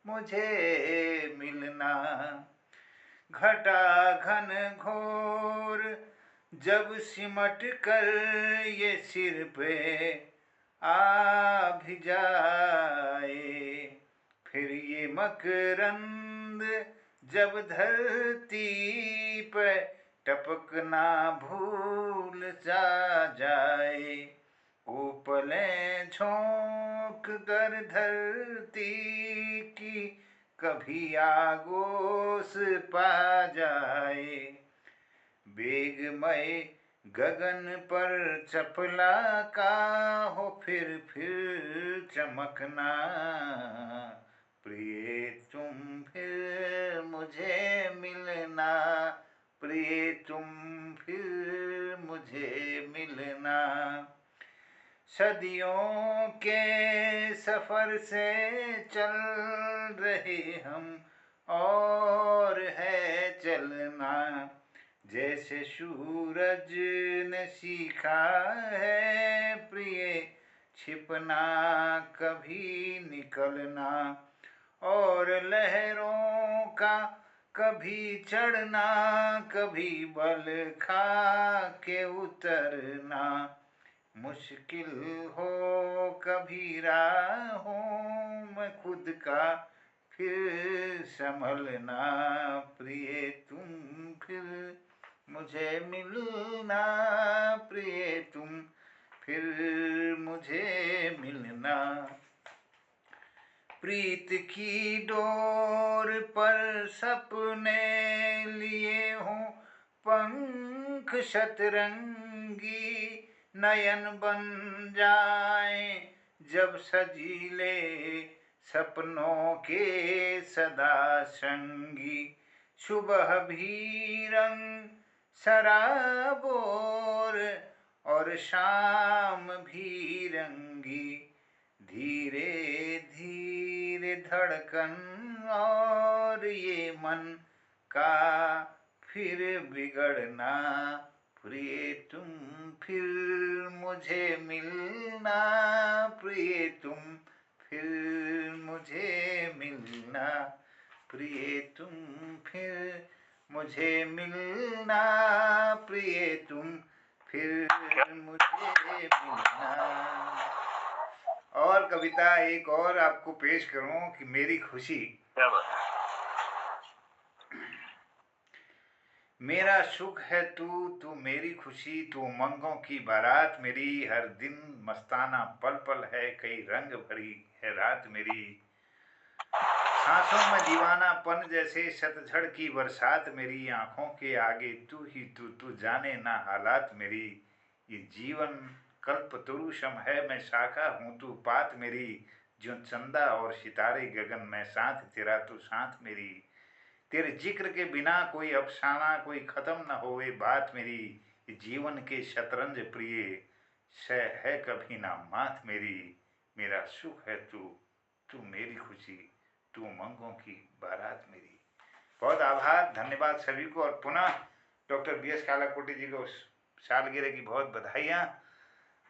मुझे मिलना, घटा घन घोर जब सिमट कर ये सिर पे आ भी जाए, फिर ये मकरंद जब धरती पे टपकना भूल जाए, उपलें झोंक कर धरती की कभी आगोश पा जाए, बेगमय गगन पर चपला का हो फिर चमकना, प्रिय तुम फिर मुझे मिलना, प्रिय तुम फिर मुझे मिलना, सदियों के सफर से चल रहे हम और है चलना, जैसे सूरज ने सीखा है प्रिय छिपना कभी निकलना, और लहरों का कभी चढ़ना कभी बल खा के उतरना, मुश्किल हो कभी राहों में खुद का फिर संभलना, प्रिय तुम फिर मुझे मिलना, प्रिय तुम फिर मुझे मिलना, प्रीत की डोर पर सपने लिए हों पंख शतरंगी, नयन बन जाए जब सजीले सपनों के सदा संगी, सुबह भी रंग सराबोर और शाम भी रंगी, धीरे धीरे धड़कन और ये मन का फिर बिगड़ना, प्रिय तुम फिर मुझे मिलना, प्रिय तुम फिर मुझे मिलना, प्रिय तुम फिर मुझे मिलना, प्रिय तुम फिर मुझे मिलना। और कविता एक और आपको पेश करूं कि मेरी खुशी। मेरा सुख है तू, तू मेरी खुशी, तू उमंगों की बारात मेरी, हर दिन मस्ताना पल पल है, कई रंग भरी है रात मेरी, सांसों में दीवानापन जैसे शतझड़ की बरसात मेरी, आंखों के आगे तू ही तू जाने ना हालात मेरी, ये जीवन कल्प तरुषम है, मैं शाखा हूँ तू पात मेरी, जो चंदा और सितारे गगन में साथ तेरा तू साथ मेरी, तेरे जिक्र के बिना कोई अफसाना कोई खत्म न होवे बात मेरी, ये जीवन के शतरंज प्रिय सह है कभी ना मात मेरी, मेरा सुख है तू, तू मेरी खुशी, तू उमंगों की बारात मेरी। बहुत आभार, धन्यवाद सभी को। और पुनः डॉक्टर BS कालाकोटी जी को सालगिरह की बहुत बधाइयाँ,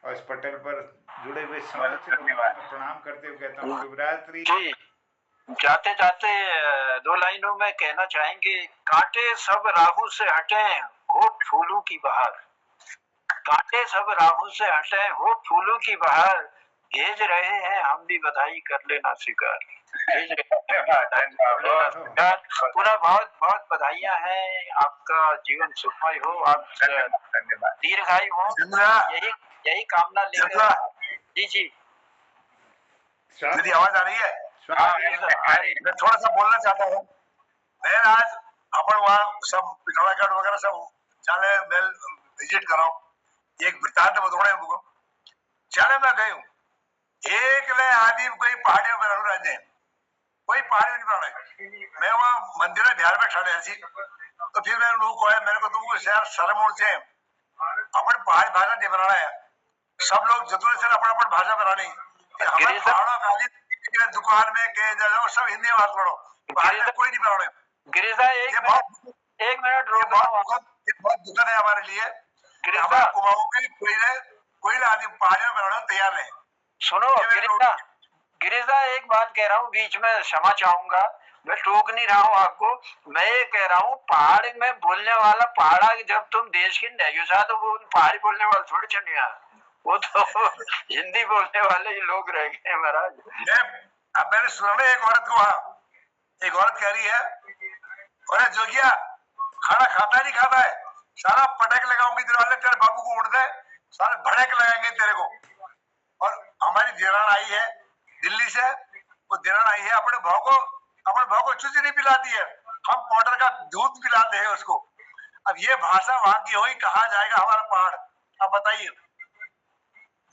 और इस पटल पर जुड़े हुए समस्त लोगों को प्रणाम करते हुए कहता हूँ शिवरात्रि। जाते जाते दो लाइनों में कहना चाहेंगे, कांटे सब राहु से हटे होठ फूलों की बहार, कांटे सब राहु से हटे होठ फूलों की बहार, भेज रहे हैं हम भी बधाई कर लेना स्वीकार, भेज रहे हैं पुनः बहुत बहुत बधाइयां हैं, आपका जीवन सुखमय हो, आप दीर्घायु हो, यही कामना लेकर। जी जी मेरी आवाज आ रही है? मैं थोड़ा सा बोलना चाहता हूँ। मैं आज अपन वहाँ सब पिथौरागढ़ वगैरह सब जाने मैं विजिट कर रहा हूँ। एक वृत्तांत बताऊँ हमको। जाने मैं गई हूँ, एक ले आदमी कोई पहाड़ियों में रहने रहते हैं, कोई पहाड़ी नहीं पड़ा। मैं वहाँ मंदिर में बिहार में खड़े ऐसी, तो फिर मैंने लोगों को आया, मेरे को तुमको यार शर्म से अपन पहाड़ी भाषा नहीं बनाना है, सब लोग जतूर से अपन अपन भाषा बनानी, हमारे पहाड़ों का दुकान में के जाओ सब हिंदी में बात करो, कोई नहीं बनाने। गिरिजा एक मिनट रुको, बहुत दुखद है हमारे लिए। कुमाऊं में कोई आदमी पहाड़ियों में बनाने तैयार नहीं। सुनो गिरिजा एक बात कह रहा हूँ, बीच में क्षमा चाहूंगा, मैं टोक नहीं रहा हूँ आपको, मैं ये कह रहा हूँ पहाड़ में बोलने वाला पहाड़ा, जब तुम देश की नहीं तो वो पहाड़ी बोलने वाले थोड़ी चलिए, वो तो हिंदी बोलने वाले ही लोग रह गए महाराज। अब मैंने सुना ना एक औरत को, वहां एक औरत कह रही है, अरे जोगिया खाना खाता नहीं खाता है, सारा पटक लगाऊंगी तेरे वाले, तेरे बाबू को उड़ दे, सारे भड़क लगाएंगे तेरे को। और हमारी देरान आई है दिल्ली से, वो देरान आई है अपने भाव को चूची नहीं पिलाती है, हम पाउडर का दूध पिलाते हैं उसको। अब ये भाषा वहां की होगी, कहाँ जाएगा हमारा पहाड़? आप बताइए।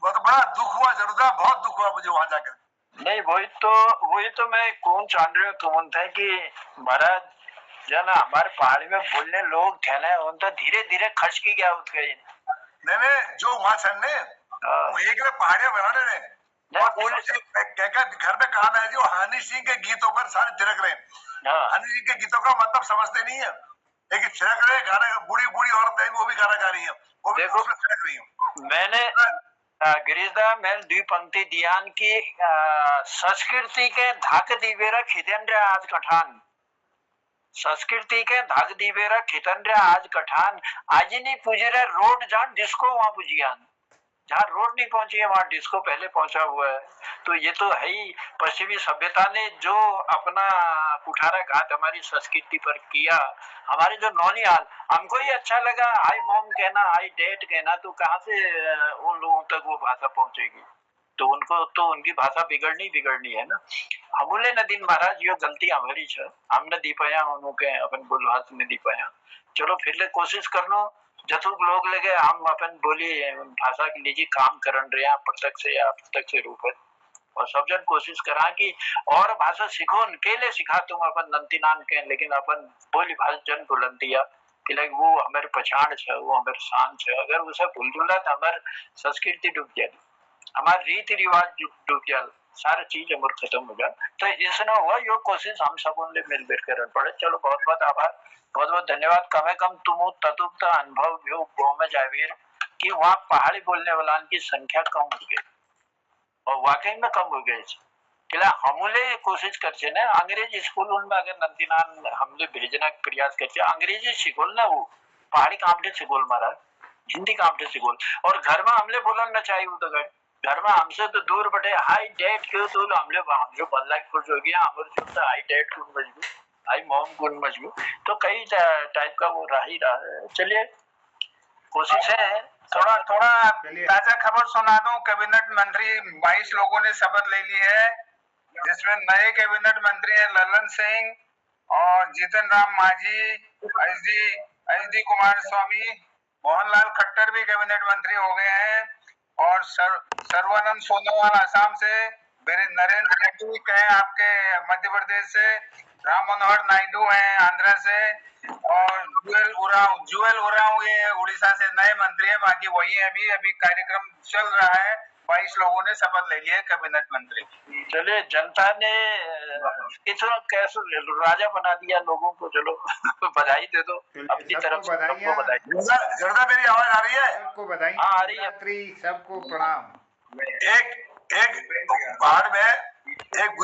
बहुत बड़ा दुख हुआ, जरूर बहुत दुख हुआ मुझे वहां जाकर। नहीं वही तो मैं कौन जान रहे कौन था कि महाराज जना हमारे पहाड़ी में बोलने लोग थे ना, उन तो धीरे धीरे खर्च की गया उसके। नहीं जो वहां चढ़ने एक पहाड़ियां बनाने ने घर में काम है, जो हनी सिंह के गीतों पर सारे थिरक रहे। हनी सिंह के गीतों का मतलब समझते नहीं है, लेकिन थिरक रहे गाना, बूढ़ी बूढ़ी औरतें वो भी गाना गा रही है, वो भी थिरक रही है। मैंने गिरीशदा मैंने द्विपंक्ति दियान की संस्कृति के धाक दीवेरा खिदन आज कठान, संस्कृति के धाक दीवेरा खिदन आज कठान, आज नहीं पूजे रहे रोड जान डिस्को वहां पुजियान, जहाँ रोड नहीं पहुंची है वहां डिस्को पहले पहुंचा हुआ है। तो ये तो है ही, पश्चिमी सभ्यता ने जो अपना कुठारा घात हमारी संस्कृति पर किया, हमारे जो नौनिहाल, हमको ही अच्छा लगा हाई मॉम कहना, हाई डैड कहना, तो कहाँ से उन लोगों तक वो भाषा पहुंचेगी? तो उनको तो उनकी भाषा बिगड़नी है ना। हमूले न दिन महाराज यो गलती हमारी है, हमने दी पाया उन्होंने अपन बुलवास ने दी पाया। चलो फिर ले कोशिश करनो, जथुक लोग लगे हम अपन बोली भाषा के लिए काम करन रहे हैं प्रत्यक्ष या अप्रत्यक्ष रूप है और सब जन कोशिश करा कि और भाषा सीखो केले सिखा तुम अपन नंती नान के लेकिन अपन बोली भाषा जन बुलंदिया कि लाइक वो हमारे पहचान है वो हमारे शान है अगर उसे भूल दूंगा तो हमारी संस्कृति डूब जाएगी हमारे रीति रिवाज डूब जाए सारी चीज अमर खत्म हो जाए तो इसने हुआ यो कोशिश हम सब ने मिल बैठ कर पड़े चलो बहुत बहुत आभार बहुत बहुत धन्यवाद कम कम तुम तत्व अनुभव भी गाँव में जावीर कि वहाँ पहाड़ी बोलने वाला की संख्या कम हो गई और वाकई में कम हो गई किला हमले कोशिश करछे ने अंग्रेजी स्कूल उनमें अगर नंदीनान हमले भेजना प्रयास करछे अंग्रेजी शिकोल ना वो पहाड़ी कामठे शिकोल मारा हिंदी कामठे शिकोल और घर में हमले बोलन ना चाहिए तो घर में हमसे तो दूर बटे हाई डैड क्यों तो हमले हमले बल्ला की खुश हो गया हमर जो तो हाई डैड गुण मजबूत हाई मॉम गुण मजबूत तो कई टाइप का वो रहा ही रहा है चलिए कोशिश है थोड़ा थोड़ा ताजा खबर सुना दूं कैबिनेट मंत्री 22 लोगों ने शपथ ले ली है जिसमें नए कैबिनेट मंत्री हैं ललन सिंह और जीतन राम मांझी एसडी कुमार स्वामी मोहनलाल खट्टर भी कैबिनेट मंत्री हो गए हैं और सर्वानंद सोनोवाल असम से नरेंद्र रेड्डी कहे आपके मध्य प्रदेश से राम मनोहर नायडू हैं आंध्र से और जुएल उरांव ये उड़ीसा से नए मंत्री हैं बाकी वही है अभी कार्यक्रम चल रहा है 22 लोगों ने शपथ ले लिया है कैबिनेट मंत्री चलिए जनता ने कैसे राजा बना दिया लोगों को चलो बधाई दे दो अपनी तरफ से सबको बधाई जनता मेरी आवाज आ रही है सबको बधाई आ रही है सबको प्रणाम एक पहाड़ में एक